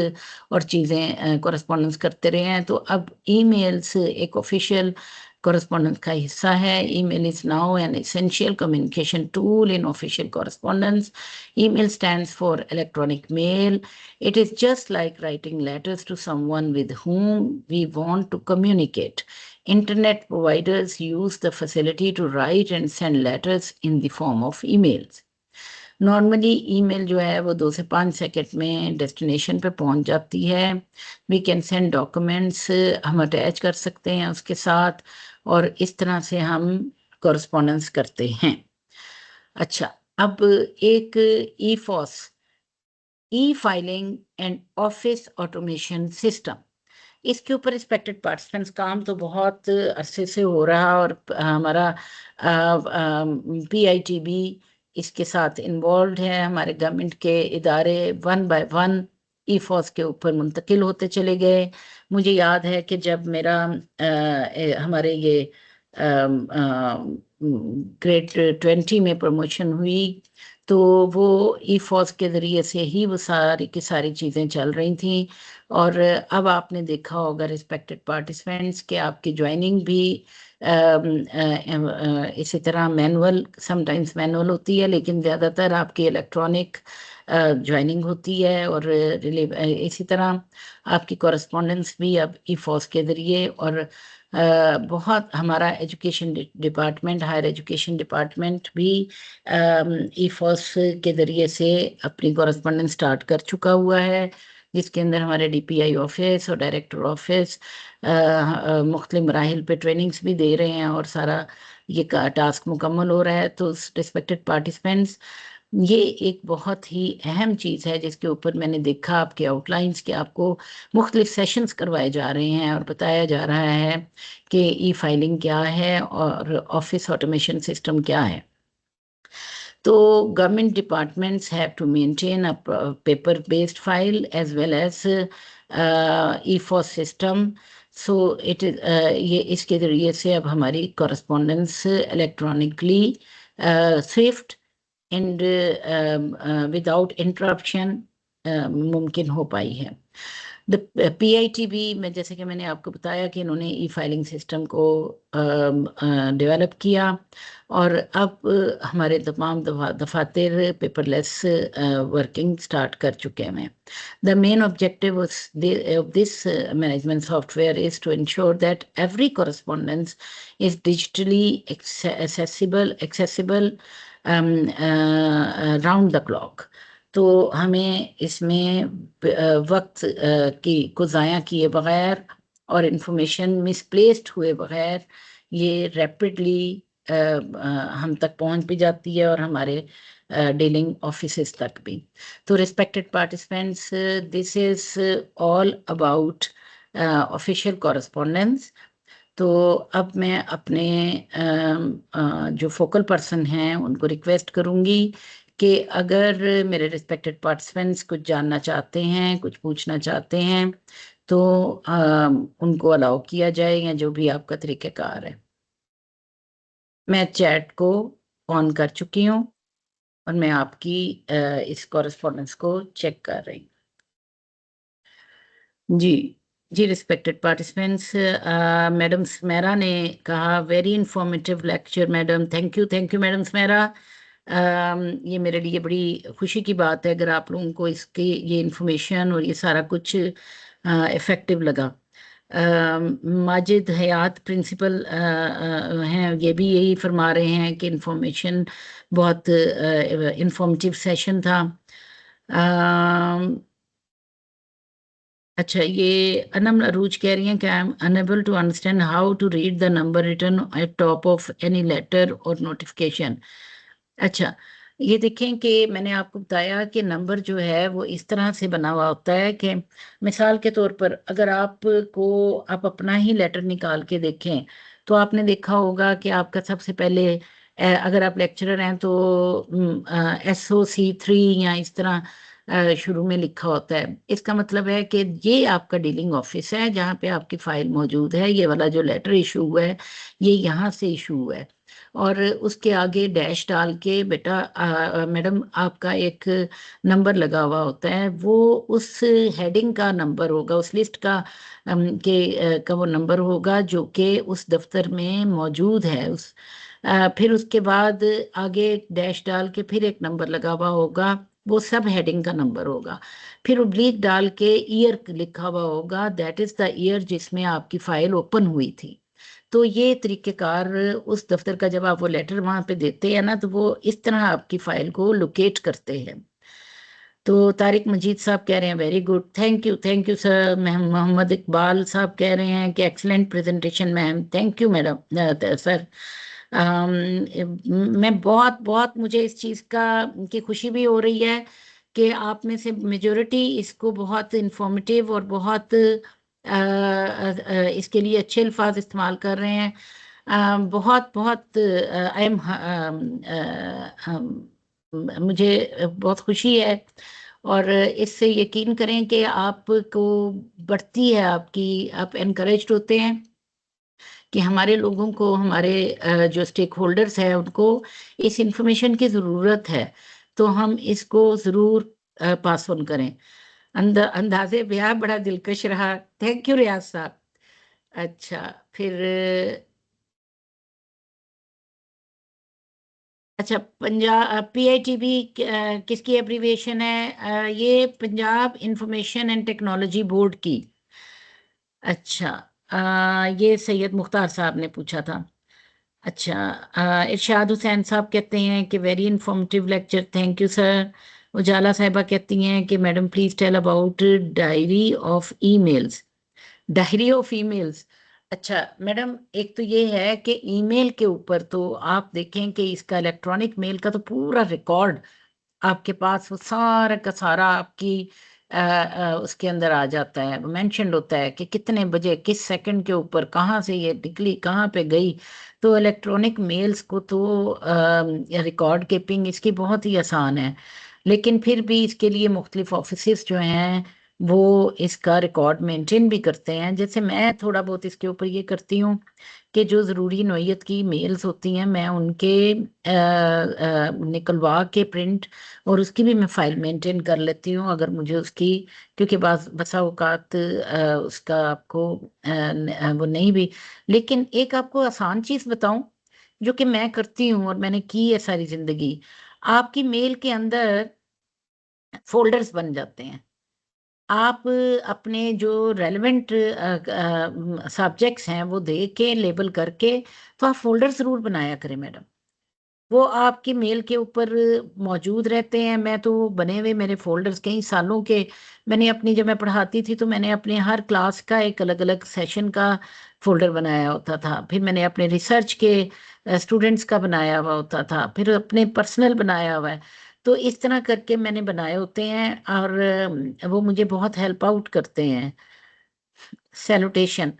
और चीज़ें कॉरेस्पॉन्डेंस करते रहे हैं। तो अब ईमेल्स एक ऑफिशियल correspondence का हिस्सा है। email is now an essential communication tool in official correspondence. Email stands for electronic mail. It is just like writing letters to someone with whom we want to communicate. Internet providers use the facility to write and send letters in the form of emails. Normally email जो है वो 2 से 5 second में destination पे पहुंच जाती है। We can send documents, हम अटैच कर सकते हैं उसके साथ, और इस तरह से हम कॉरेस्पॉन्डेंस करते हैं। अच्छा, अब एक EFOS, e filing and office automation system, इसके ऊपर रिस्पेक्टेड पार्टिसिपेंट्स काम तो बहुत अरसे से हो रहा, और हमारा PITB इसके साथ इन्वॉल्व है। हमारे गवर्नमेंट के इदारे 1 बाय 1 ईफॉस के ऊपर मुंतकिल होते चले गए। मुझे याद है कि जब मेरा हमारे ये ग्रेड 20 में प्रमोशन हुई, तो वो ईफॉस के ज़रिए से ही वो सारी की सारी चीज़ें चल रही थी। और अब आपने देखा होगा रिस्पेक्टेड पार्टिसिपेंट्स के आपकी ज्वाइनिंग भी इसी तरह मैनुअल, समटाइम्स मैनुअल होती है, लेकिन ज़्यादातर आपकी इलेक्ट्रॉनिक ज्वाइनिंग होती है। और इसी तरह आपकी कॉरेस्पॉन्डेंस भी अब ईफॉस के ज़रिए, और बहुत हमारा education department, higher education department भी ईफॉस के ज़रिए से अपनी कॉरेस्पॉन्डेंस स्टार्ट कर चुका हुआ है, जिसके अंदर हमारे DPI ऑफिस और डायरेक्टर ऑफिस मुख्तलिफ मराहिल पे ट्रेनिंग्स भी दे रहे हैं, और सारा ये टास्क मुकम्मल हो रहा है। तो रिस्पेक्टेड पार्टिसिपेंट्स, ये एक बहुत ही अहम चीज़ है जिसके ऊपर मैंने देखा आपके आउटलाइंस के आपको मुख्तलिफ सेशंस करवाए जा रहे हैं और बताया जा रहा है कि ई फाइलिंग क्या है और ऑफिस ऑटोमेशन सिस्टम क्या है। तो government departments have to maintain a paper-based file as well as EFOS system. So it is ये इसके ज़रिए से अब हमारी correspondence electronically swift and without interruption मुमकिन हो पाई है। PITB में, जैसे कि मैंने आपको बताया कि इन्होंने ई फाइलिंग सिस्टम को डेवलप किया, और अब हमारे तमाम दफातर पेपरलेस वर्किंग स्टार्ट कर चुके हैं। The main objective of this management software is to ensure that every correspondence is digitally accessible round the clock. तो हमें इसमें वक्त को ज़ाया किए बगैर और इंफॉर्मेशन मिसप्लेस्ड हुए बगैर ये रैपिडली हम तक पहुंच भी जाती है, और हमारे डीलिंग ऑफिसेस तक भी। तो respected participants, this is all about official correspondence. तो अब मैं अपने जो फोकल पर्सन हैं उनको रिक्वेस्ट करूंगी कि अगर मेरे रिस्पेक्टेड पार्टिसिपेंट्स कुछ जानना चाहते हैं, कुछ पूछना चाहते हैं, तो उनको अलाउ किया जाए, या जो भी आपका तरीक़ाकार है। मैं चैट को ऑन कर चुकी हूँ और मैं आपकी इस कॉरेस्पॉन्डेंस को चेक कर रही हूँ। जी रिस्पेक्टेड पार्टिसिपेंट्स, मैडम स्मेरा ने कहा very informative lecture madam, thank you madam Smera. ये मेरे लिए बड़ी खुशी की बात है अगर आप लोगों को इसकी ये इंफॉर्मेशन और ये सारा कुछ इफ़ेक्टिव लगा। माजिद हयात प्रिंसिपल हैं, ये भी यही फरमा रहे हैं कि इंफॉर्मेशन बहुत इंफॉर्मेटिव सेशन था। अच्छा, ये अनम अरूज कह रही हैं कि I am unable to understand how to read the number written at top of any letter और नोटिफिकेशन। अच्छा, ये देखें कि मैंने आपको बताया कि नंबर जो है वो इस तरह से बना हुआ होता है कि मिसाल के तौर पर अगर आप अपना ही लेटर निकाल के देखें, तो आपने देखा होगा कि आपका सबसे पहले अगर आप लेक्चरर हैं तो SOC3 या इस तरह शुरू में लिखा होता है। इसका मतलब है कि ये आपका डीलिंग ऑफिस है जहाँ पे आपकी फाइल मौजूद है, ये वाला जो लेटर इशू हुआ है ये यहाँ से इशू हुआ है। और उसके आगे डैश डाल के बेटा मैडम आपका एक नंबर लगा हुआ होता है, वो उस हेडिंग का नंबर होगा, उस लिस्ट का का वो नंबर होगा जो कि उस दफ्तर में मौजूद है। फिर उसके बाद आगे एक डैश डाल के फिर एक नंबर लगा हुआ होगा, वो सब हेडिंग का नंबर होगा। फिर ओब्लिक डाल के ईयर लिखा हुआ होगा, दैट इज द ईयर जिसमें आपकी फाइल ओपन हुई थी। तो ये तरीकेकार उस दफ्तर का, जब आप वो लेटर वहां पे देते हैं ना, तो वो इस तरह आपकी फाइल को लोकेट करते हैं। तो तारिक मजीद साहब कह रहे हैं very good, thank you sir. Ma'am Mohammad Iqbal साहब कह रहे हैं कि excellent presentation ma'am, thank you madam sir. मैं बहुत बहुत मुझे इस चीज़ का की खुशी भी हो रही है कि आप में से मेजोरिटी इसको बहुत इंफॉर्मेटिव और बहुत इसके लिए अच्छे अल्फाज इस्तेमाल कर रहे हैं। बहुत बहुत आई एम मुझे बहुत खुशी है। और इससे यकीन करें कि आपको बढ़ती है आपकी, आप एनकरेज्ड होते हैं कि हमारे लोगों को, हमारे जो स्टेक होल्डर्स हैं उनको इस इंफॉर्मेशन की ज़रूरत है, तो हम इसको ज़रूर पास ऑन करें। अंदाजे ब्याह बड़ा दिलकश रहा, थैंक यू रियाज साहब। अच्छा, फिर अच्छा, पंजाब PITB किसकी एब्रीविएशन है? ये Punjab information and technology board की। अच्छा, ये सैयद मुख्तार साहब ने पूछा था। अच्छा, इरशाद हुसैन साहब कहते हैं कि very informative lecture, thank you sir. Ujala साहिबा कहती हैं कि madam please tell about diary of emails. Diary of emails, अच्छा मैडम, एक तो ये है कि ईमेल के ऊपर तो आप देखें कि इसका इलेक्ट्रॉनिक मेल का तो पूरा रिकॉर्ड आपके पास, वो सारा का सारा आपकी उसके अंदर आ जाता है, मेंशन्ड होता है कि कितने बजे किस सेकंड के ऊपर कहाँ से ये निकली कहाँ पे गई। तो इलेक्ट्रॉनिक मेल्स को तो रिकॉर्ड कीपिंग इसकी बहुत ही आसान है, लेकिन फिर भी इसके लिए मुख्तलिफ ऑफिसेस जो हैं वो इसका रिकॉर्ड मेंटेन भी करते हैं। जैसे मैं थोड़ा बहुत इसके ऊपर ये करती हूँ कि जो ज़रूरी नोयत की मेल्स होती हैं मैं उनके निकलवा के प्रिंट और उसकी भी मैं फाइल मेंटेन कर लेती हूँ अगर मुझे उसकी, क्योंकि बसा औकात उसका आपको वो नहीं भी। लेकिन एक आपको आसान चीज़ बताऊं जो कि मैं करती हूँ और मैंने की है सारी जिंदगी, आपकी मेल के अंदर फोल्डर्स बन जाते हैं। आप अपने जो रेलेवेंट सब्जेक्ट्स हैं वो दे के लेबल करके, तो आप फोल्डर जरूर बनाया करें मैडम, वो आपकी मेल के ऊपर मौजूद रहते हैं। मैं तो बने हुए मेरे फोल्डर्स कई सालों के, मैंने अपनी, जब मैं पढ़ाती थी तो मैंने अपने हर क्लास का एक अलग अलग सेशन का फोल्डर बनाया होता था, फिर मैंने अपने रिसर्च के स्टूडेंट्स का बनाया हुआ होता था, फिर अपने पर्सनल बनाया हुआ है। तो इस तरह करके मैंने बनाए होते हैं और वो मुझे बहुत हेल्प आउट करते हैं। सैल्यूटेशन,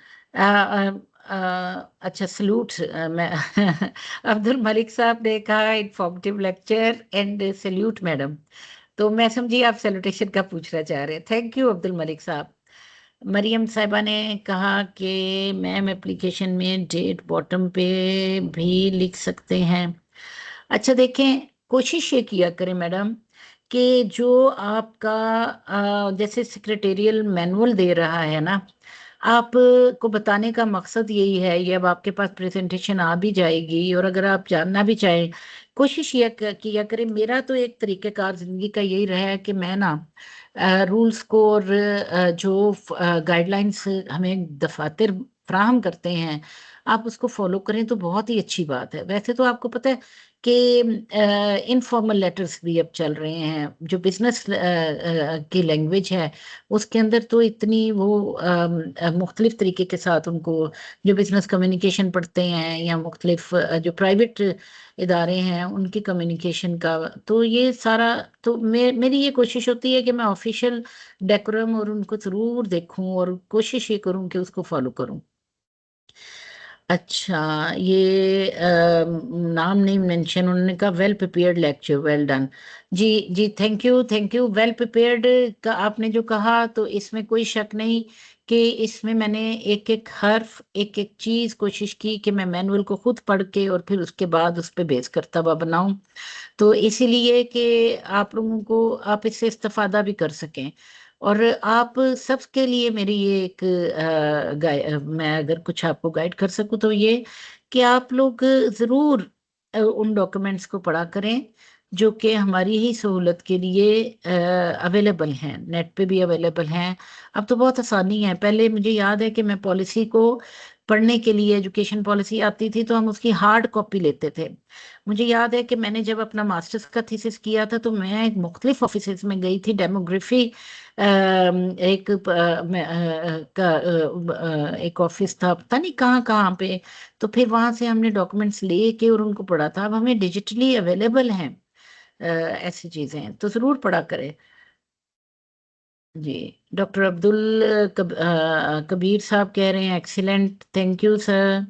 अच्छा सलूट, मैं अब्दुल मलिक साहब ने कहा informative lecture and salute madam, तो मैं समझी आप सैल्यूटेशन का पूछना चाह रहे हैं। थैंक यू अब्दुल मलिक साहब। मरियम साहिबा ने कहा कि मैम एप्लीकेशन में डेट बॉटम पे भी लिख सकते हैं। अच्छा देखें, कोशिश ये किया करें मैडम कि जो आपका जैसे सेक्रेटेरियल मैनुअल दे रहा है ना, आप को बताने का मकसद यही है, ये अब आपके पास प्रेजेंटेशन आ भी जाएगी और अगर आप जानना भी चाहें, कोशिश ये किया करें। मेरा तो एक तरीक़ेकार ज़िंदगी का यही रहा है कि मैं ना रूल्स को और जो गाइडलाइंस हमें दफातर फ्राहम करते हैं, आप उसको फॉलो करें तो बहुत ही अच्छी बात है। वैसे तो आपको पता है कि इनफॉर्मल लेटर्स भी अब चल रहे हैं, जो बिजनेस की लैंग्वेज है उसके अंदर तो इतनी वो मुख्तलिफ तरीके के साथ उनको, जो बिजनेस कम्युनिकेशन पढ़ते हैं या मुख्तलिफ जो प्राइवेट इदारे हैं उनकी कम्युनिकेशन का, तो ये सारा, तो मेरी ये कोशिश होती है कि मैं ऑफिशियल डेकोरम और उनको ज़रूर देखूं और कोशिश ये करूं कि उसको फॉलो करूं। अच्छा, ये नाम नहीं मेंशन, उन्होंने कहा well prepared lecture, well done. जी जी, thank you thank you. Well prepared का आपने जो कहा, तो इसमें कोई शक नहीं कि इसमें मैंने एक एक हर्फ, एक एक चीज कोशिश की कि मैं मैनुअल को खुद पढ़ के और फिर उसके बाद उस पर बेस करता हुआ बनाऊं। तो इसीलिए कि आप लोगों को, आप इससे इस्तेफादा भी कर सकें। और आप सबके लिए मेरी ये एक मैं अगर कुछ आपको गाइड कर सकूं तो ये कि आप लोग ज़रूर उन डॉक्यूमेंट्स को पढ़ा करें जो कि हमारी ही सहूलत के लिए अवेलेबल हैं, नेट पे भी अवेलेबल हैं। अब तो बहुत आसानी है। पहले मुझे याद है कि मैं पॉलिसी को पढ़ने के लिए, एजुकेशन पॉलिसी आती थी तो हम उसकी हार्ड कॉपी लेते थे। मुझे याद है कि मैंने जब अपना मास्टर्स का थीसिस किया था तो मैं एक मुख्तलिफ ऑफिस में गई थी। डेमोग्राफी एक एक ऑफिस था, पता नहीं कहाँ कहाँ पे। तो फिर वहां से हमने डॉक्यूमेंट्स लेके और उनको पढ़ा था। अब हमें डिजिटली अवेलेबल हैं ऐसी चीजें, तो जरूर पढ़ा करें। जी। डॉक्टर अब्दुल कबीर साहब कह रहे हैं excellent, thank you sir.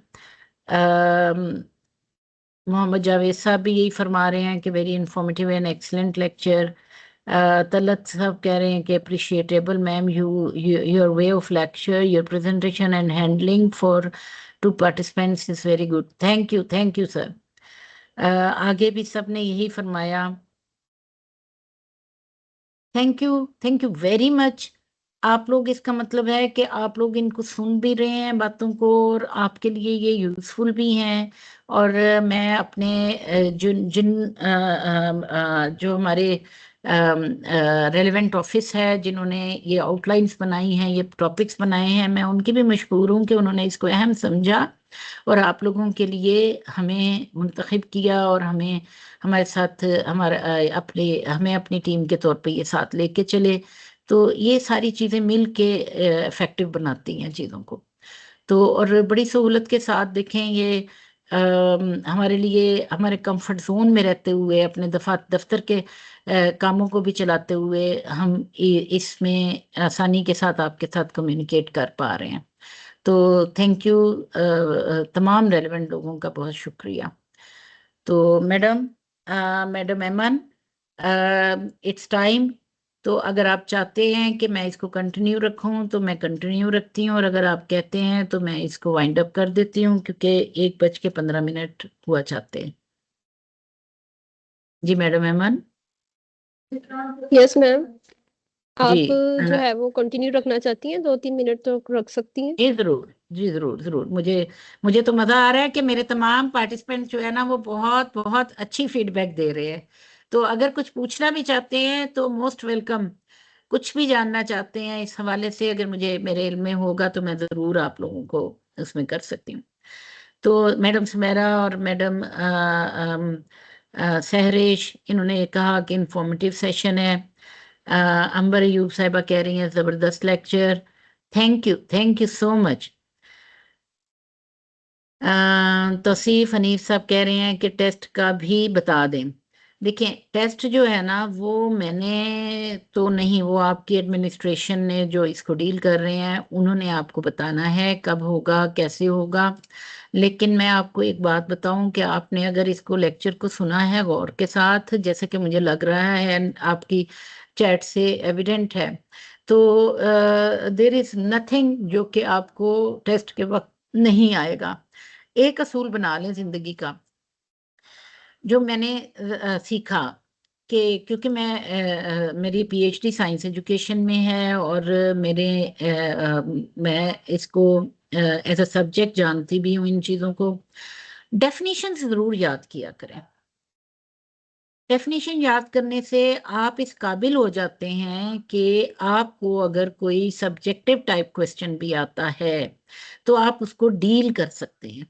Mohammad Javed साहब भी यही फरमा रहे हैं कि very informative and excellent lecture. Talat साहब कह रहे हैं कि appreciable ma'am, you your way of lecture, your presentation and handling for to participants is very good, thank you sir. आगे भी सब ने यही फरमाया। Thank you very much. आप लोग, इसका मतलब है कि आप लोग इनको सुन भी रहे हैं बातों को, और आपके लिए ये यूजफुल भी हैं। और मैं अपने जिन जिन जो हमारे रेलेवेंट ऑफिस है, जिन्होंने ये आउटलाइंस बनाई हैं, ये टॉपिक्स बनाए हैं, मैं उनकी भी मशहूर हूँ कि उन्होंने इसको अहम समझा और आप लोगों के लिए हमें मुंतखब किया, और हमें हमारे साथ हमारा अपने हमें अपनी टीम के तौर पे ये साथ लेके चले। तो ये सारी चीज़ें मिल के इफेक्टिव बनाती हैं चीज़ों को। तो और बड़ी सहूलत के साथ देखें, ये हमारे लिए, हमारे कंफर्ट जोन में रहते हुए, अपने दफ्तर के कामों को भी चलाते हुए, हम इसमें आसानी के साथ आपके साथ कम्युनिकेट कर पा रहे हैं। तो थैंक यू, तमाम रेलेवेंट लोगों का बहुत शुक्रिया। तो मैडम, मैडम एमन, इट्स टाइम। तो अगर आप चाहते हैं कि मैं इसको कंटिन्यू रखूं तो मैं कंटिन्यू रखती हूँ, और अगर आप कहते हैं तो मैं इसको वाइंड अप कर देती हूँ, क्योंकि 1:15 हुआ चाहते हैं। जी मैडम एमन। Yes ma'am. जी आप जो है वो कंटिन्यू रखना चाहती हैं, 2-3 मिनट तो रख सकती हैं। जी जरूर, जी जरूर जरूर। मुझे मुझे तो मजा आ रहा है कि मेरे तमाम पार्टिसिपेंट जो है ना, वो बहुत बहुत अच्छी फीडबैक दे रहे हैं। तो अगर कुछ पूछना भी चाहते हैं तो मोस्ट वेलकम। कुछ भी जानना चाहते हैं इस हवाले से, अगर मुझे मेरे इल्म में होगा तो मैं जरूर आप लोगों को उसमें कर सकती हूँ। तो मैडम सुमेरा और मैडम सहरेश, इन्होंने ये कहा कि इंफॉर्मेटिव सेशन है। अंबर अयूब साहिबा कह रही हैं जबरदस्त lecture, thank you so much. Tauseef Hanif साहब कह रहे हैं कि टेस्ट का भी बता दें। देखिए, टेस्ट जो है ना, वो मैंने तो नहीं, वो आपकी एडमिनिस्ट्रेशन ने जो इसको डील कर रहे हैं उन्होंने आपको बताना है कब होगा, कैसे होगा। लेकिन मैं आपको एक बात बताऊं कि आपने अगर इसको लेक्चर को सुना है गौर के साथ, जैसे कि मुझे लग रहा है, आपकी चैट से एविडेंट है, तो देर इज नथिंग जो कि आपको टेस्ट के वक्त नहीं आएगा। एक असूल बना लें जिंदगी का, जो मैंने सीखा कि, क्योंकि मेरी पीएचडी साइंस एजुकेशन में है, और मैं इसको एज अ सब्जेक्ट जानती भी हूँ इन चीज़ों को। डेफिनेशन जरूर याद किया करें। डेफिनेशन याद करने से आप इस काबिल हो जाते हैं कि आपको अगर कोई सब्जेक्टिव टाइप क्वेश्चन भी आता है तो आप उसको डील कर सकते हैं।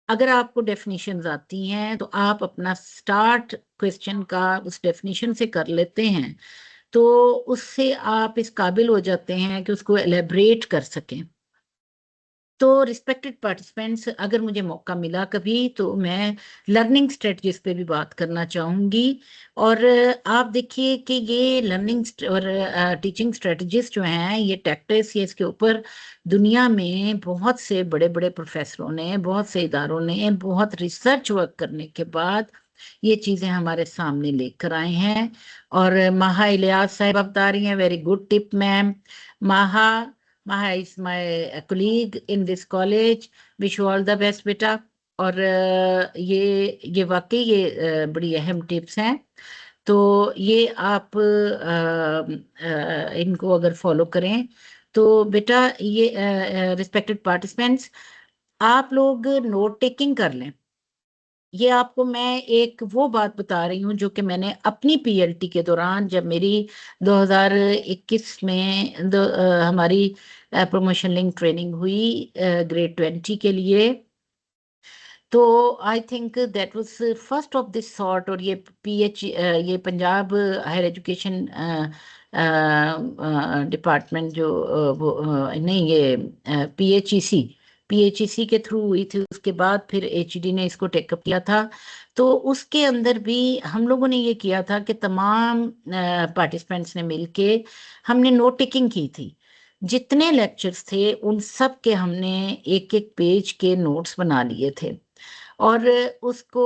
अगर आपको डेफिनेशंस आती हैं तो आप अपना स्टार्ट क्वेश्चन का उस डेफिनेशन से कर लेते हैं, तो उससे आप इस काबिल हो जाते हैं कि उसको एलेबरेट कर सकें। तो रिस्पेक्टेड पार्टिसिपेंट्स, अगर मुझे मौका मिला कभी तो मैं लर्निंग स्ट्रेटजीज पे भी बात करना चाहूँगी। और आप देखिए कि ये लर्निंग और टीचिंग स्ट्रेटजीज जो हैं, ये टैक्टिक्स, ये इसके ऊपर दुनिया में बहुत से बड़े बड़े प्रोफेसरों ने, बहुत से इदारों ने बहुत रिसर्च वर्क करने के बाद ये चीज़ें हमारे सामने लेकर आए हैं। और माहा इलियास साहिबा बता रही हैं, वेरी गुड टिप मैम। माहा Maha is my colleague in this college. Wish you all the best बेटा। और ये वाकई ये बड़ी अहम टिप्स हैं। तो ये आप इनको अगर फॉलो करें तो बेटा, ये रिस्पेक्टेड पार्टिसिपेंट्स, आप लोग नोट टेकिंग कर लें। ये आपको मैं एक वो बात बता रही हूँ जो कि मैंने अपनी पीएलटी के दौरान, जब मेरी 2021 में हमारी प्रमोशन लिंक ट्रेनिंग हुई ग्रेड 20 के लिए, तो I think that was first of this sort. और ये पंजाब हायर एजुकेशन डिपार्टमेंट जो वो नहीं, ये पीएचईसी के थ्रू हुई थी। उसके बाद फिर एचईडी ने इसको टेकअप किया था। तो उसके अंदर भी हम लोगों ने ये किया था कि तमाम पार्टिसिपेंट्स ने मिलके हमने नोट टेकिंग की थी। जितने लेक्चर्स थे उन सब के हमने एक एक पेज के नोट्स बना लिए थे। और उसको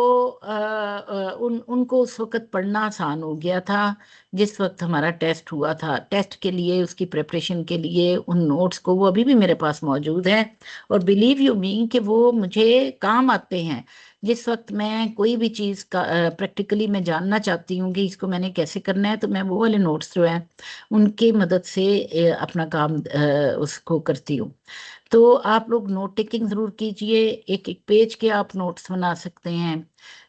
उनको उस वक्त पढ़ना आसान हो गया था जिस वक्त हमारा टेस्ट हुआ था। टेस्ट के लिए, उसकी प्रिपरेशन के लिए उन नोट्स को, वो अभी भी मेरे पास मौजूद है। और बिलीव यू मी कि वो मुझे काम आते हैं। जिस वक्त मैं कोई भी चीज़ का प्रैक्टिकली मैं जानना चाहती हूँ कि इसको मैंने कैसे करना है, तो मैं वो वाले नोट्स जो हैं उनकी मदद से अपना काम उसको करती हूँ। तो आप लोग नोट टेकिंग जरूर कीजिए। एक एक पेज के आप नोट्स बना सकते हैं।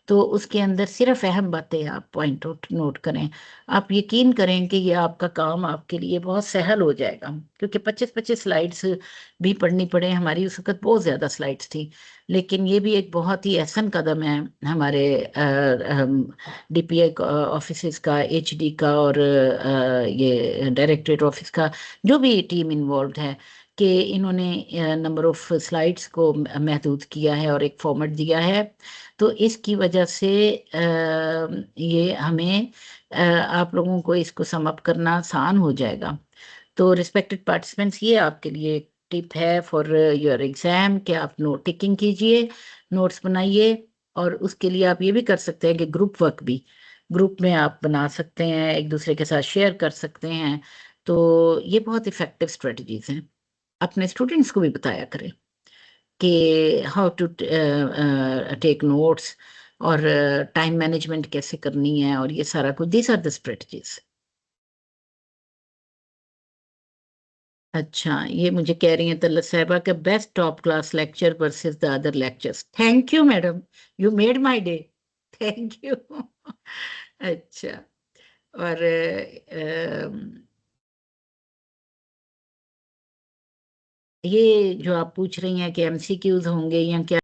तो उसके अंदर सिर्फ अहम बातें आप पॉइंट आउट नोट करें। आप यकीन करें कि ये आपका काम आपके लिए बहुत सहल हो जाएगा, क्योंकि 25-25 स्लाइड्स भी पढ़नी पड़े। हमारी उस वक्त बहुत ज़्यादा स्लाइड्स थी, लेकिन ये भी एक बहुत ही अहसन कदम है हमारे डीपीआई ऑफिस का, एचडी का, और ये डायरेक्टरेट ऑफिस का, जो भी टीम इन्वॉल्व है, कि इन्होंने नंबर ऑफ स्लाइड्स को महदूद किया है और एक फॉर्मेट दिया है। तो इसकी वजह से ये हमें आप लोगों को इसको सम अप करना आसान हो जाएगा। तो रिस्पेक्टेड पार्टिसिपेंट्स, ये आपके लिए टिप है फॉर योर एग्जाम कि आप नोट टेकिंग कीजिए, नोट्स बनाइए। और उसके लिए आप ये भी कर सकते हैं कि ग्रुप वर्क भी ग्रुप में आप बना सकते हैं, एक दूसरे के साथ शेयर कर सकते हैं। तो ये बहुत इफेक्टिव स्ट्रेटजीज हैं। अपने स्टूडेंट्स को भी बताया करें कि हाउ टू टेक नोट्स, और टाइम मैनेजमेंट कैसे करनी है, और ये सारा कुछ, दीज आर द स्ट्रेटजीज। अच्छा, ये मुझे कह रही हैं तल्लत साहिबा के best top class lecture versus the other lectures. Thank you madam, you made my day. Thank you. अच्छा। और ये जो आप पूछ रही हैं कि एमसीक्यूज होंगे या क्या,